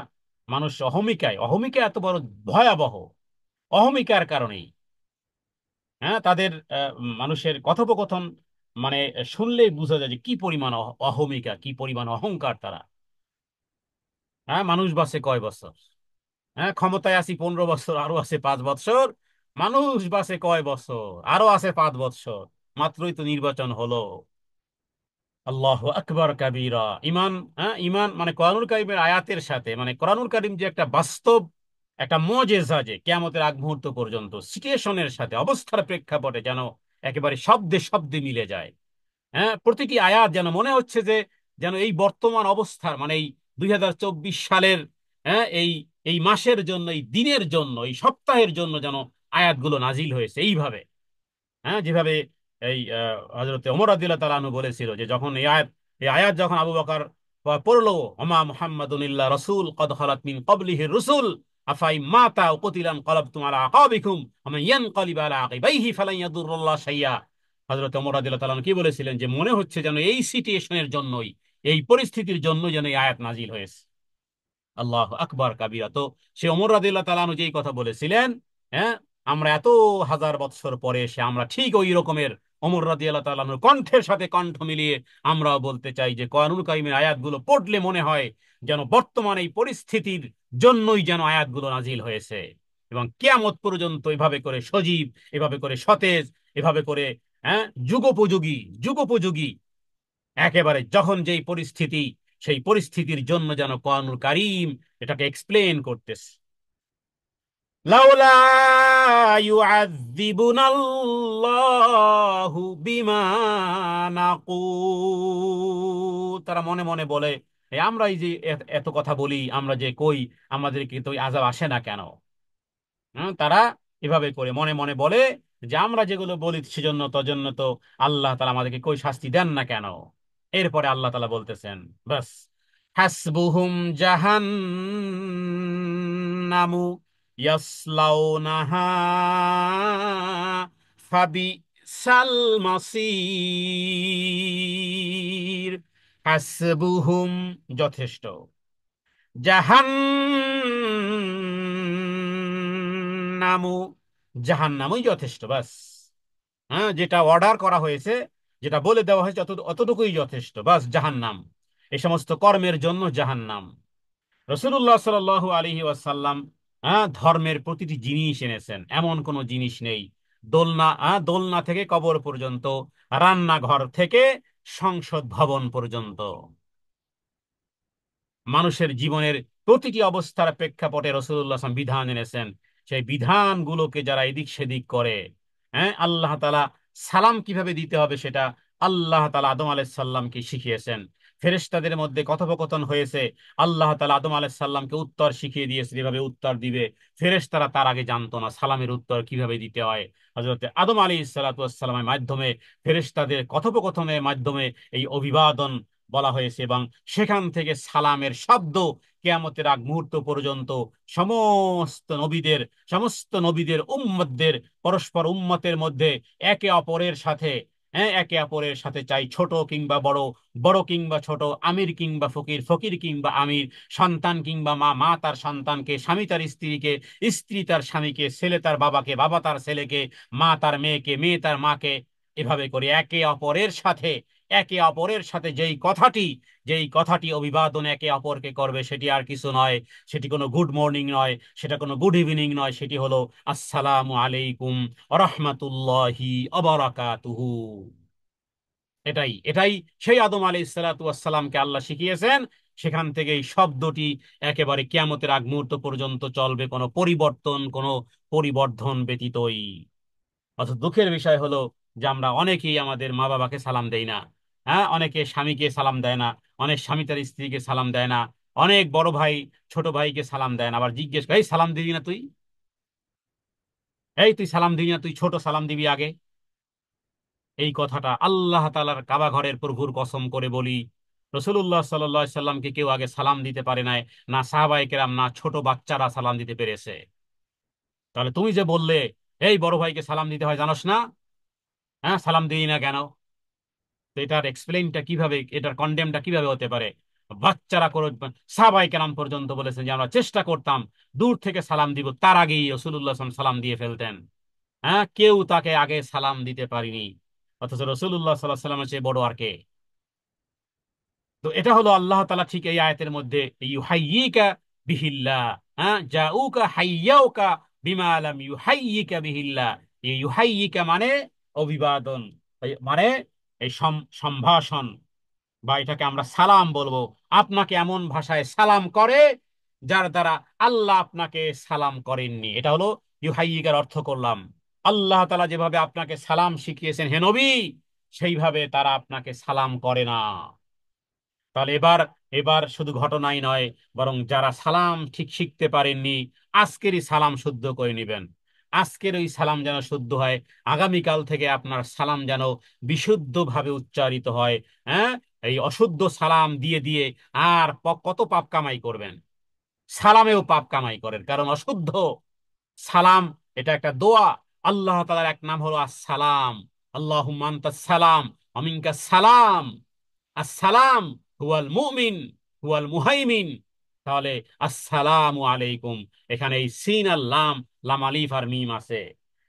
Speaker 1: মানুষ অহমিকায়, অহমিকা এত বড় ভয়াবহ, অহমিকার কারণেই, হ্যাঁ, তাদের মানুষের কথোপকথন মানে শুনলেই বোঝা যায় যে কি পরিমাণ অহমিকা, কি পরিমাণ অহংকার তারা। হ্যাঁ, মানুষ বাঁচে কয় বছর? হ্যাঁ, ক্ষমতায় আছি 15 বছর, আরো আছে 5 বছর। মানুষ বাঁচে কয় বছর? আরো আছে 5 বছর। মাত্রই তো নির্বাচন হলো। আল্লাহু আকবার কাবীরা। ইমান, হ্যাঁ, ইমান মানে কোরআনুল কারীমের আয়াতের সাথে, মানে কোরআনুল কারীম যে একটা বাস্তব, একটা মুজিজা, যে কিয়ামতের আগ মুহূর্ত পর্যন্ত সিচুয়েশনের সাথে, অবস্থার প্রেক্ষাপটে যেন একেবারে শব্দে শব্দে মিলে যায়। হ্যাঁ, প্রতিটি আয়াত যেন মনে হচ্ছে যে যেন এই বর্তমান অবস্থার, মানে এই 2024 সালের, হ্যাঁ, এই এই মাসের জন্য, এই দিনের জন্য, এই সপ্তাহের জন্য যেন আয়াতগুলো নাজিল হয়েছে এইভাবে। হ্যাঁ, যেভাবে এই হযরত ওমর রাদিয়াল্লাহু তাআলা আনহু বলেছিল যে যখন এই আয়াত যখন আবু বকর পড়লো, ওমা মুহাম্মাদুন ইল্লা রাসূল কদ খালাত মিন ক্বাবলিহির রুসুল আফাই মাতা ওয়া কুতিলান ক্বালাবতুম আলা আকাবিকুম ওয়া মান ইয়ানকালিব আলা আকিবাইহি ফালান ইয়াদুরুল্লাহ শাইয়্যা। হযরত ওমর রাদিয়াল্লাহু তাআলা আনহু কি বলেছিলেন যে মনে হচ্ছে যেন এই সিচুয়েশনের জন্যই, এই পরিস্থিতির জন্য যেন এই আয়াত নাজিল হয়েছে। আল্লাহ আকবার কাবিরা। তো সে ওমর রাদিয়াল্লাহু তাআলা আনহু যেই কথা বলেছিলেন, হ্যাঁ, আমরা এত হাজার বৎসর পরে এসে আমরা ঠিক ওই রকমের ওমর রাদিয়াল্লাহু তাআলা আনহুর কণ্ঠের সাথে কণ্ঠ মিলিয়ে আমরাও বলতে চাই যে কোরআনুল কারীমের আয়াতগুলো পড়লে মনে হয় যেন বর্তমান এই পরিস্থিতির জন্যই যেন আয়াতগুলো নাজিল হয়েছে, এবং কিয়ামত পর্যন্ত এভাবে করে সজীব, এভাবে করে সতেজ, এভাবে করে, হ্যাঁ, যুগোপযোগী, যুগোপযোগী, একেবারে যখন যেই পরিস্থিতি, সেই পরিস্থিতির জন্য যেন কোরআনুল কারীম এটাকে এক্সপ্লেন করতেছে। লাউলা ইউআযযিবুনাল্লাহু বিমা নাকুল, তারা মনে মনে বলে, আমরা এই যে এত কথা বলি, আমরা যে কই, আমাদেরকে তো আযাব আসে না কেন? তারা এভাবে করে মনে মনে বলে যে আমরা যেগুলো বলি সেজন্য তজন্য তো আল্লাহ তাআলা আমাদেরকে কই শাস্তি দেন না কেন? এরপরে আল্লাহ তাআলা বলতেছেন, বাস, হাসবুহুম জাহান্নামু ইয়াসলাউনাহা ফাবিসাল মাসির। হাসবুহুম যথেষ্ট, জাহান্নামু জাহান্নামই যথেষ্ট, বাস। হ্যাঁ, যেটা অর্ডার করা হয়েছে, যেটা বলে দেওয়া হয়েছে অতটুকুই যথেষ্ট, বাস, জাহান্নাম। এই সমস্ত কর্মের জন্য জাহান্নাম। রাসূলুল্লাহ সাল্লাল্লাহু আলাইহি ওয়াসাল্লাম, হ্যাঁ, ধর্মের প্রতিটি জিনিস এনেছেন, এমন কোনো জিনিস নেই, দোলনা, দোলনা থেকে কবর পর্যন্ত, রান্নাঘর থেকে সংসদ ভবন পর্যন্ত, মানুষের জীবনের প্রতিটি অবস্থার প্রেক্ষাপটে রাসূলুল্লাহ সাল্লাল্লাহু আলাইহি ওয়াসাল্লাম বিধান এনেছেন। সেই বিধানগুলোকে যারা এদিক সেদিক করে, হ্যাঁ, আল্লাহ তাআলা সালাম কিভাবে দিতে হবে সেটা আল্লাহ তাআলা আদম আলাইহিস সালামকে শিখিয়েছেন। ফেরেশতাদের মধ্যে কথোপকথন হয়েছে, আল্লাহ তাআলা আদম আলাইহিস সালামকে উত্তর শিখিয়ে দিয়েছে, এভাবে উত্তর দিবে। ফেরেশতারা তার আগে জানতো না সালামের উত্তর কিভাবে দিতে হয়। হযরত আদম আলাইহিস সালাতু ওয়াস সালামের মাধ্যমে, ফেরেশতাদের কথোপকথনের মাধ্যমে এই অভিবাদন বলা হয়েছে, এবং সেখান থেকে সালামের শব্দ কিয়ামতের আগ মুহূর্ত পর্যন্ত সমস্ত নবীদের উম্মতদের, পরস্পর উম্মতের মধ্যে একে অপরের সাথে, হ্যাঁ, একে অপরের সাথে, চাই ছোট কিংবা বড়, বড় কিংবা ছোট, আমির কিংবা ফকির, ফকির কিংবা আমির, সন্তান কিংবা মা, মা তার সন্তানকে, স্বামী তার স্ত্রীকে, স্ত্রী তার স্বামীকে, ছেলে তার বাবাকে, বাবা তার ছেলেকে, মা তার মেয়েকে, মেয়ে তার মাকে, এভাবে করে একে অপরের সাথে যেই কথাটি অভিবাদন একে অপরকে করবে, সেটি আর কিছু নয়, সেটি কোনো গুড মর্নিং নয়, সেটা কোনো গুড ইভিনিং নয়, সেটি হলো আসসালামু আলাইকুম রাহমাতুল্লাহি ওয়া বারাকাতুহু। এটাই এটাই সেই আদম আলাইহিস সালাতু ওয়াস সালামকে আল্লাহ শিখিয়েছেন। সেখান থেকে এই শব্দটি একেবারে কিয়ামতের আগ মুহূর্ত পর্যন্ত চলবে, কোনো পরিবর্তন, কোনো পরিবর্ধন ব্যতীতই। অথচ দুঃখের বিষয় হলো যে আমরা অনেকেই আমাদের মা বাবাকে সালাম দেই না। হ্যাঁ, অনেকে স্বামীকে সালাম দেয় না, অনেক স্বামী তার স্ত্রীকে সালাম দেয় না, অনেক বড় ভাই ছোট ভাইকে সালাম দেয় না, আবার জিজ্ঞেস করে, এই সালাম দিবি না তুই, এই তুই সালাম দিবি না, তুই ছোট, সালাম দিবি আগে। এই কথাটা আল্লাহ তাআলার কাবা ঘরের প্রভুর কসম করে বলি, রাসূলুল্লাহ সাল্লাল্লাহু আলাইহি সাল্লামকে কেউ আগে সালাম দিতে পারে নাই, না সাহাবায়ে কেরাম, না ছোট বাচ্চারা সালাম দিতে পেরেছে। তাহলে তুমি যে বললে এই বড় ভাইকে সালাম দিতে হয়, জানোস না? হ্যাঁ, সালাম দিই না কেন? তো এটার এক্সপ্লেইনটা কিভাবে, এটার কন্ডেমটা কিভাবে হতে পারে? বাচ্চারা করে, সাহাবায়ে কেরাম পর্যন্ত বলেছেন যে আমরা চেষ্টা করতাম দূর থেকে সালাম দিব, তার আগেই রাসূলুল্লাহ সাল্লাল্লাহু আলাইহি ওয়াসাল্লাম সালাম দিয়ে ফেলতেন। হ্যাঁ, কেউ তাকে আগে সালাম দিতে পারিনি, অথচ রাসূলুল্লাহ সাল্লাল্লাহু আলাইহি ওয়াসাল্লামের চেয়ে বড় আর কে? তো এটা হলো আল্লাহ তাআলা ঠিক এই আয়াতের মধ্যে ইউহাইয়িকা বিহিল্লাহ, হ্যাঁ, জাউকা হাইয়াউকা বিমা লাম ইউহাইয়িকা বিহিল্লাহ। এই ইউহাইয়িকা মানে অভিবাদন, মানে এই সম্ভাষণ, বা এটাকে আমরা সালাম বলবো। আপনাকে এমন ভাষায় সালাম করে যার দ্বারা আল্লাহ আপনাকে সালাম করেননি, এটা হলো ইউহাইয়িকার অর্থ করলাম। আল্লাহ তাআলা যেভাবে আপনাকে সালাম শিখিয়েছেন হে নবী, সেইভাবে তারা আপনাকে সালাম করে না। তাহলে এবার এবার শুধু ঘটনাই নয়, বরং যারা সালাম ঠিক শিখতে পারেননি, আজকেরই সালাম শুদ্ধ করে নেবেন। আজকের ওই সালাম যেন শুদ্ধ হয়, আগামীকাল থেকে আপনার সালাম যেন বিশুদ্ধভাবে উচ্চারিত হয়। হ্যাঁ, এই অশুদ্ধ সালাম দিয়ে দিয়ে আর কত পাপ কামাই করবেন। সালামেও পাপ কামাই করেন, কারণ অশুদ্ধ সালাম এটা একটা দোয়া। আল্লাহ তাআলার এক নাম হলো আসসালাম, আল্লাহুম্মা আনতাস সালাম ওয়া মিনকাস সালাম, আসসালাম হুয়াল মুমিন হুয়াল মুহাইমিন। তাহলে আসসালামু আলাইকুম, এখানে এই সিন আর লাম, লাম আলিফ আর মিম আছে।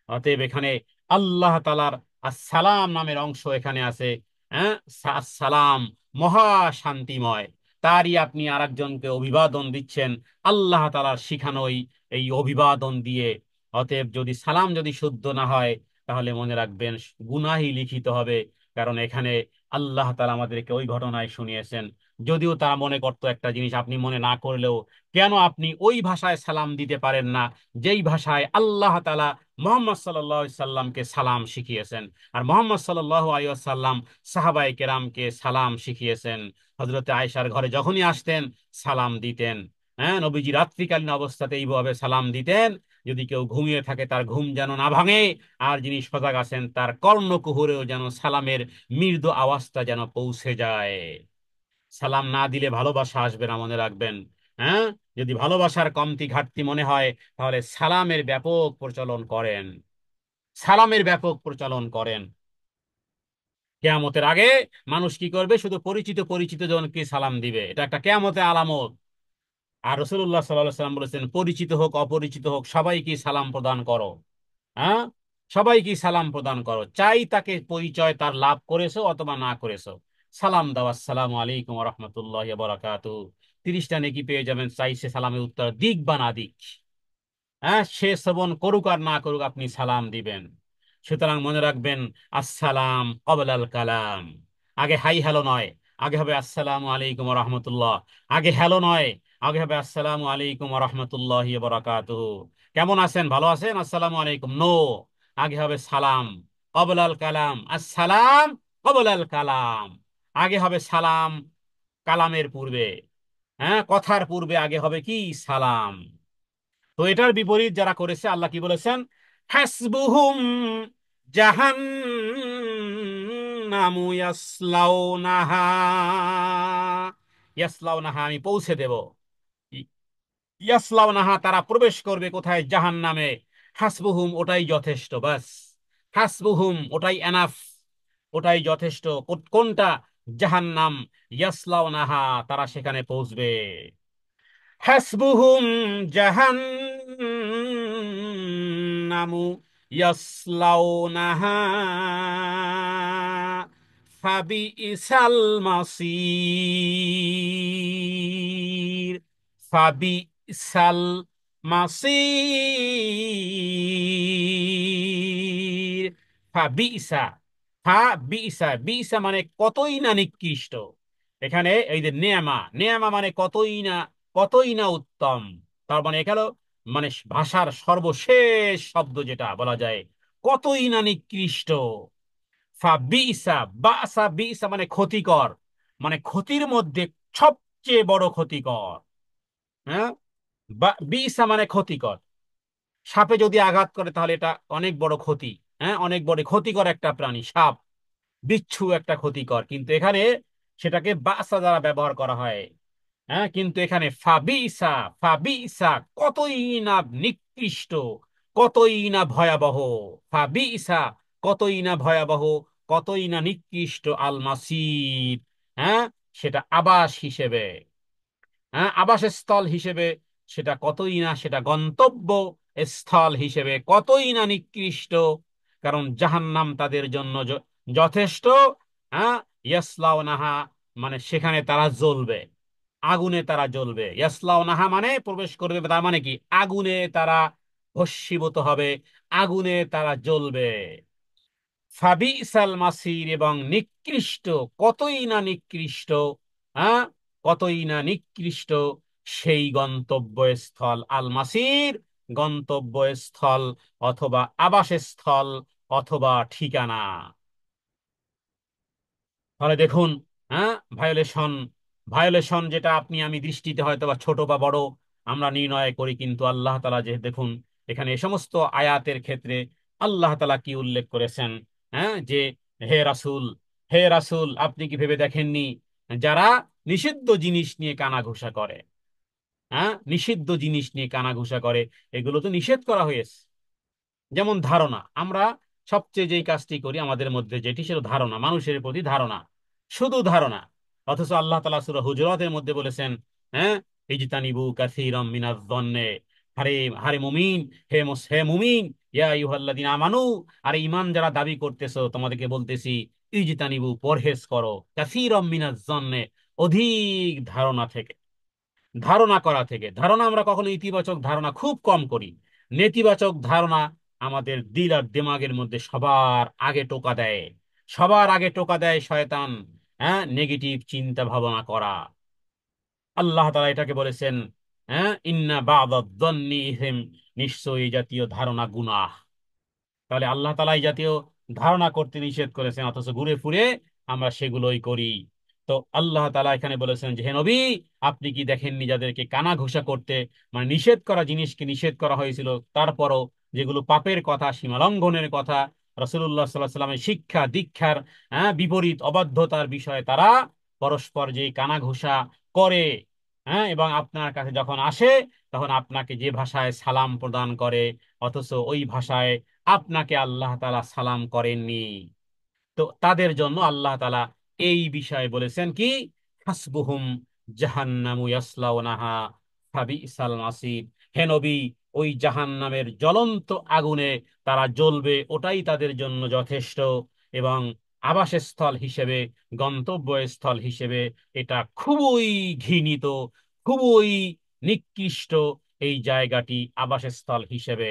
Speaker 1: অতএব এখানে আল্লাহ তাআলার আসসালাম নামের অংশ এখানে আছে। হ্যাঁ, আসসালাম মহা শান্তিময়, তারই আপনি আরেকজনকে অভিবাদন দিচ্ছেন আল্লাহ তাআলার শিখানোই এই অভিবাদন দিয়ে। অতএব যদি শুদ্ধ না হয়, তাহলে মনে রাখবেন গুনাহই লিখিত হবে। কারণ এখানে আল্লাহ তাআলা আমাদেরকে ওই ঘটনায় শুনিয়েছেন, যদিও তারা মনে করতো একটা জিনিস, আপনি মনে না করলেও, কেন আপনি ওই ভাষায় সালাম দিতে পারেন না যেই ভাষায় আল্লাহ তাআলা মুহাম্মদ সাল্লাল্লাহু আলাইহি সাল্লামকে সালাম শিখিয়েছেন, আর মুহাম্মদ সাল্লাল্লাহু আলাইহি ওয়াসাল্লাম সাহাবায়ে কেরামকে সালাম শিখিয়েছেন। হযরতে আয়েশার ঘরে যখনই আসতেন সালাম দিতেন। হ্যাঁ, নবীজি রাত্রিকালীন অবস্থাতে এইভাবে সালাম দিতেন, যদি কেউ ঘুমিয়ে থাকে তার ঘুম যেন না ভাঙে, আর যিনি সজাগ আছেন তার কর্ণকুহরেও যেন সালামের মৃদু আওয়াজটা যেন পৌঁছে যায়। সালাম না দিলে ভালোবাসা আসবে না, মনে রাখবেন। হ্যাঁ, যদি ভালোবাসার কমতি ঘাটতি মনে হয়, তাহলে সালামের ব্যাপক প্রচলন করেন। কেয়ামতের আগে মানুষ কি করবে? শুধু পরিচিত পরিচিত জনকে সালাম দিবে, এটা একটা কেয়ামতের আলামত। আর রাসূলুল্লাহ সাল্লাল্লাহু আলাইহি সাল্লাম বলেছেন, পরিচিত হোক অপরিচিত হোক সবাইকে সালাম প্রদান করো। হ্যাঁ, সবাইকে সালাম প্রদান করো, চাই তাকে পরিচয় তার লাভ করেছো অথবা না করেছো, সালাম দাও, আসসালামু আলাইকুম ওয়া রাহমাতুল্লাহি ওয়া বারাকাতুহু। 30টা নেকি পেয়ে যাবেন, চাই সে সালামের উত্তর দিক বা না দিক। হ্যাঁ, সে শ্রবণ করুক আর না করুক, আপনি সালাম দিবেন। সুতরাং মনে রাখবেন, আসসালাম ক্বাবলাল কালাম, আগে হাই হ্যালো নয়, আগে হবে আসসালামু আলাইকুম ওয়া রাহমাতুল্লাহ। আগে হ্যালো নয়, আগে হবে আসসালামু আলাইকুম ওয়া রাহমাতুল্লাহি ওয়া বারাকাতুহু। কেমন আছেন? ভালো আছেন? আসসালামু আলাইকুম নো, আগে হবে সালাম কবলাল কালাম, আসসালাম কবলাল কালাম। আগে হবে সালাম কালামের পূর্বে, হ্যাঁ কথার পূর্বে আগে হবে কি সালাম। তো এটার বিপরীত যারা করেছে আল্লাহ কি বলেছেন, হাসবুহুম জাহান্নামু ইয়াসলাউনাহা, ইয়াসলাউনাহা আমি পৌঁছে দেব, ইয়াসলাউনাহা তারা প্রবেশ করবে কোথায়, জাহান্নামে। হাসবুহুম ওটাই যথেষ্ট, বাস। হাসবুহুম ওটাই এনাফ, ওটাই যথেষ্ট। কোনটা? জাহান্নাম। ইয়াসলাউনাহা তারা সেখানে পৌঁছবে। হাসবুহুম জাহান্নামু ইয়াসলাউনাহা ফাবিইসাল মাসির, ফাবিইসাল মাসির। ফাবিইসা, ফাবিইসা, বিইসা মানে কতই না নিকৃষ্ট। এখানে এই যে নেয়ামা, নেয়ামা মানে কতই না, কতই না উত্তম। তার মানে এখানে মানে ভাষার সর্বশেষ শব্দ যেটা বলা যায়, কতই না নিকৃষ্ট। বিসা, বাসা বিসা মানে ক্ষতিকর, মানে ক্ষতির মধ্যে সবচেয়ে বড় ক্ষতিকর। হ্যাঁ, বিসা মানে ক্ষতিকর। সাপে যদি আঘাত করে তাহলে এটা অনেক বড় ক্ষতি। হ্যাঁ, অনেক বড় ক্ষতিকর একটা প্রাণী সাপ, বিচ্ছু একটা ক্ষতিকর, কিন্তু এখানে সেটাকে বাসা দ্বারা ব্যবহার করা হয়। হ্যাঁ, কিন্তু এখানে ফাবিসা, ফাবিসা কতই না নিকৃষ্ট, কতই না ভয়াবহ। ফাবিসা কতই না ভয়াবহ, কতই না নিকৃষ্ট আল মাসির, হ্যাঁ সেটা আবাস হিসেবে, হ্যাঁ আবাসস্থল হিসেবে সেটা কতই না, সেটা গন্তব্য স্থল হিসেবে কতই না নিকৃষ্ট। কারণ জাহান্নাম তাদের জন্য যথেষ্ট। হ্যাঁ, ইয়াসলাউনাহা মানে সেখানে তারা জ্বলবে, আগুনে তারা জ্বলবে। ইয়াসলাউনাহা মানে প্রবেশ করবে, তার মানে কি আগুনে তারা ভস্মীভূত হবে, আগুনে তারা জ্বলবে। ফাবিসাল মাসির এবং নিকৃষ্ট, কতই না নিকৃষ্ট, হ্যাঁ কতই না নিকৃষ্ট সেই গন্তব্যস্থল। আল মাসির গন্তব্যস্থল অথবা আবাসস্থল অথবা ঠিকানা। তাহলে দেখুন, হ্যাঁ ভায়োলেশন, ভায়োলেশন যেটা আপনি আমি দৃষ্টিতে হয়তো বা ছোট বা বড় আমরা নির্ণয় করি, কিন্তু আল্লাহ তাআলা যে দেখুন এখানে এ সমস্ত আয়াতের ক্ষেত্রে আল্লাহ তাআলা কি উল্লেখ করেছেন, হ্যাঁ যে হে রাসূল, হে রাসূল আপনি কি ভেবে দেখেননি যারা নিষিদ্ধ জিনিস নিয়ে কানাঘুষা করে, হ্যাঁ নিষিদ্ধ জিনিস নিয়ে কানাঘুষা করে, এগুলো তো নিষেধ করা হয়েছে। যেমন ধারণা, আমরা সবচেয়ে যেই কাজটি করি আমাদের মধ্যে যেটি, সেটা ধারণা, মানুষের প্রতি ধারণা, শুধু ধারণা। অথচ আল্লাহ তাআলা সূরা হুজুরাতের মধ্যে বলেছেন, হ্যাঁ ইজতানিবু কাসীরাম মিনাজ-যন্নে, হারে হারে মুমিন, হে মুমিন, ইয়া আইয়ুহাল্লাযিনা আমানু, আরে ঈমান যারা দাবি করতেছো তোমাদেরকে বলতেছি, ইজতানিবু পরহেজ করো, কাসীরাম মিনাজ-যন্নে অধিক ধারণা থেকে, ধারণা করা থেকে। ধারণা আমরা কখনো ইতিবাচক ধারণা খুব কম করি, নেতিবাচক ধারণা আমাদের দিল আর দিমাগের মধ্যে সবার আগে টোকা দেয়, সবার আগে টোকা দেয় শয়তান। হ্যাঁ, নেগেটিভ চিন্তা ভাবনা করা। আল্লাহ তাআলা এটাকে বলেছেন, হ্যাঁ ইন্না বা'দাদ-যন্নি ইসম, নিশ্চয়ই এই জাতীয় ধারণা গুনাহ। তাহলে আল্লাহ তাআলা এই জাতীয় ধারণা করতে নিষেধ করেছেন, অথচ ঘুরে ফিরে আমরা সেগুলোই করি। তো আল্লাহ তাআলা এখানে বলেছেন যে হে নবী আপনি কি দেখেননি যাদেরকে কানা ঘুষা করতে, মানে নিষেধ করা জিনিসকে নিষেধ করা হয়েছিল, তারপরও যেগুলো পাপের কথা, সীমা লঙ্ঘনের কথা, রাসূলুল্লাহ সাল্লাল্লাহু আলাইহি সাল্লামের শিক্ষা দীক্ষার বিপরীত অবাধ্যতার বিষয়ে তারা পরস্পর যে কানা ঘুষা করে, হ্যাঁ এবং আপনার কাছে যখন আসে তখন আপনাকে যে ভাষায় সালাম প্রদান করে, অথচ ওই ভাষায় আপনাকে আল্লাহ তাআলা সালাম করেননি। তো তাদের জন্য আল্লাহ তাআলা এই বিষয়ে বলেছেন কি, হাসবুহুম জাহান্নামু ইয়াসলাউনাহা ফাবিসাল মাসির। হে নবী, ওই জাহান্নামের জ্বলন্ত আগুনে তারা জ্বলবে, ওটাই তাদের জন্য যথেষ্ট। এবং আবাসস্থল হিসেবে, গন্তব্যস্থল হিসেবে এটা খুবই ঘৃণিত, খুবই নিকৃষ্ট এই জায়গাটি আবাসস্থল হিসেবে।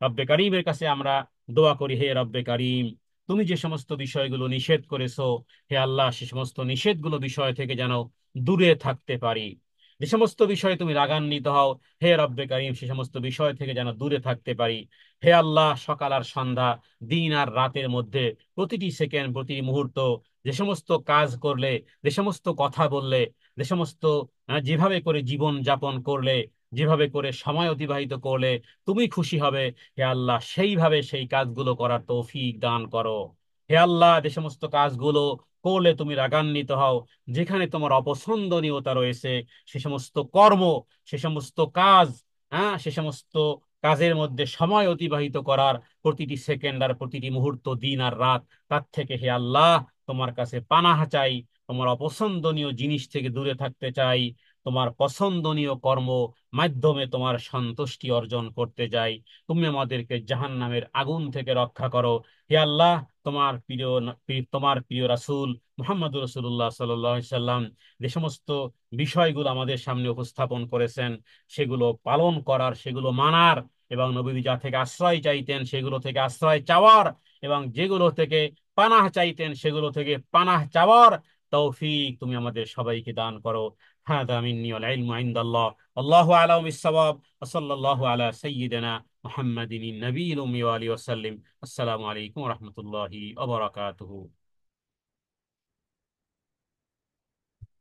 Speaker 1: রব্বে কারীমের কাছে আমরা দোয়া করি, হে রব্বে কারীম তুমি যে সমস্ত বিষয়গুলো নিষেধ করেছো, হে আল্লাহ সে সমস্ত নিষেধগুলো বিষয় থেকে যেন দূরে থাকতে পারি। যে সমস্ত বিষয়ে তুমি রাগান্বিত হও, হে রব্বে কারীম, সে সমস্ত বিষয় থেকে যেন দূরে থাকতে পারি। হে আল্লাহ, সকাল আর সন্ধ্যা, দিন আর রাতের মধ্যে, প্রতিটি সেকেন্ড, প্রতিটি মুহূর্ত, যে সমস্ত কাজ করলে, যে সমস্ত কথা বললে, যে সমস্ত যেভাবে করে জীবন যাপন করলে, যেভাবে করে সময় অতিবাহিত করলে তুমি খুশি হবে, হে আল্লাহ, সেইভাবে সেই কাজগুলো করার তৌফিক দান করো। হে আল্লাহ, যে সমস্ত কাজগুলো করলে তুমি রাগান্বিত হও, যেখানে তোমার অপছন্দনীয়তা রয়েছে, সে সমস্ত কর্ম, সে সমস্ত কাজ, সে সমস্ত কাজের মধ্যে সময় অতিবাহিত করার প্রতিটি সেকেন্ড আর প্রতিটি মুহূর্ত, দিন আর রাত, তার থেকে হে আল্লাহ তোমার কাছে পানাহ চাই। তোমার অপছন্দনীয় জিনিস থেকে দূরে থাকতে চাই। তোমার পছন্দনীয় কর্ম মাধ্যমে তোমার সন্তুষ্টি অর্জন করতে যাই। তুমি আমাদেরকে জাহান্নামের আগুন থেকে রক্ষা করো। হে আল্লাহ, তোমার প্রিয় রাসূল মুহাম্মদ রাসূলুল্লাহ সাল্লাল্লাহু আলাইহি সাল্লাম যে সমস্ত বিষয়গুলো আমাদের সামনে উপস্থাপন করেছেন, সেগুলো পালন করার, সেগুলো মানার, এবং নবীজি যা থেকে আশ্রয় চাইতেন সেগুলো থেকে আশ্রয় চাওয়ার, এবং যেগুলো থেকে পানাহ চাইতেন সেগুলো থেকে পানাহ চাওয়ার তৌফিক তুমি আমাদের সবাইকে দান করো। হাদা মিন্নি ওয়াল ইলমু ইনদাল্লাহ। আল্লাহু আ'লামু বিস-সাওয়াব। ওয়া সাল্লাল্লাহু আলা সাইয়্যিদিনা মুহাম্মাদিন নবিয়্যিল উম্মি ওয়া আলিহি ওয়া সাল্লিম। আসসালামু আলাইকুম ওয়া রাহমাতুল্লাহি ওয়া বারাকাতুহু।